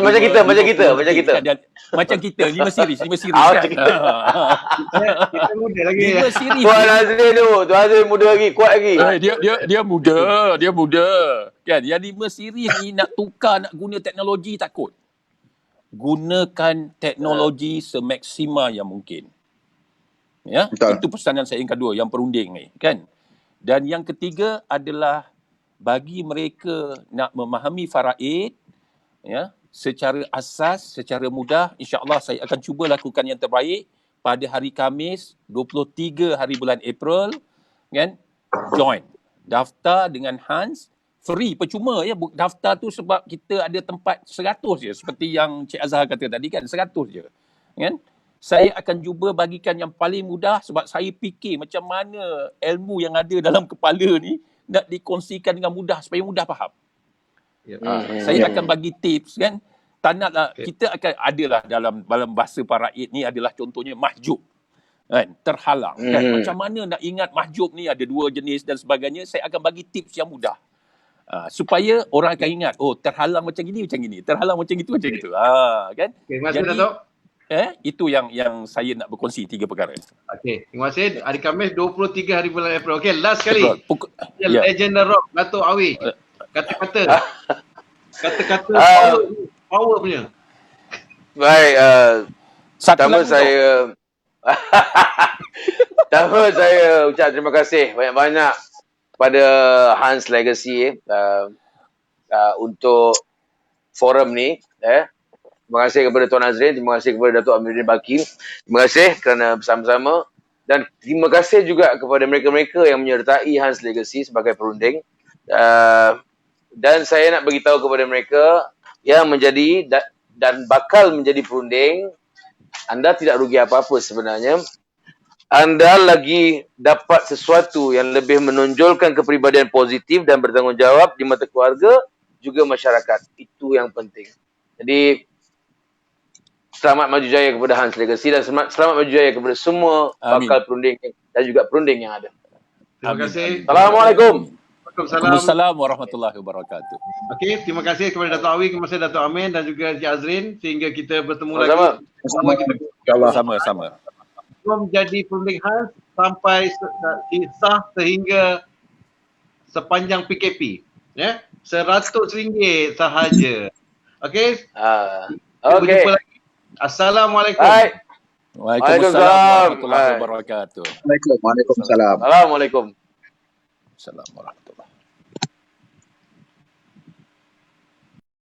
macam kita macam kita 5 series kan. Kita muda lagi. 5 series. Tuan Azrin muda lagi, kuat lagi. Dia muda. Kan, yang 5 series ni nak tukar, nak guna teknologi, takut. Gunakan teknologi semaksima yang mungkin. Ya, Betul. itu pesanan saya yang kedua, yang perunding ni, kan. Dan yang ketiga adalah bagi mereka nak memahami faraid, ya, secara asas, secara mudah. InsyaAllah saya akan cuba lakukan yang terbaik pada hari Khamis 23 hari bulan April, kan. Join, daftar dengan Hans, free, percuma ya. Daftar tu sebab kita ada tempat 100 je, seperti yang Cik Azhar kata tadi, kan, 100 je, kan. Saya akan cuba bagikan yang paling mudah sebab saya fikir macam mana ilmu yang ada dalam kepala ni nak dikongsikan dengan mudah supaya mudah faham. Saya akan bagi tips, kan. Tak naklah, kita akan adalah dalam bahasa faraid ni adalah contohnya mahjub, kan, terhalang, kan. Macam mana nak ingat mahjub ni ada 2 jenis dan sebagainya. Saya akan bagi tips yang mudah. Supaya orang akan ingat, oh, terhalang macam gini, terhalang macam gitu, macam gitu. Kan. Terima kasih, Dato'. Itu yang saya nak berkongsi 3 perkara. Okey, terima kasih. Hari Khamis 23 hari bulan April. Okey, last kali. Legenda rock Dato' Awi. Kata-kata power punya. Baik, pertama saya ucap terima kasih banyak-banyak pada Hans Legacy untuk forum ni. Terima kasih kepada Tuan Azrin, terima kasih kepada Dato' Amiruddin Baki. Terima kasih kerana bersama-sama. Dan terima kasih juga kepada mereka-mereka yang menyertai Hans Legacy sebagai perunding. Dan saya nak beritahu kepada mereka yang menjadi dan bakal menjadi perunding, anda tidak rugi apa-apa sebenarnya. Anda lagi dapat sesuatu yang lebih menonjolkan kepribadian positif dan bertanggungjawab di mata keluarga, juga masyarakat. Itu yang penting. Jadi, selamat maju jaya kepada Hans Legacy dan selamat maju jaya kepada semua bakal perunding dan juga perunding yang ada. Terima kasih. Assalamualaikum. Waalaikumsalam warahmatullahi wabarakatuh. Okey, terima kasih kepada Dato' Awi, terima kasih Dato' Amin dan juga Cik Azrin, sehingga kita bertemu Sama-sama. lagi. Sama-sama. Menjadi perunding Hans sampai sah sehingga sepanjang PKP. Ya, RM100 sahaja. Okey? Okey. Jumpa lagi. Assalamualaikum. Baik. Waalaikumsalam warahmatullahi wabarakatuh. Waalaikumsalam. Assalamualaikum. Assalamualaikum warahmatullahi.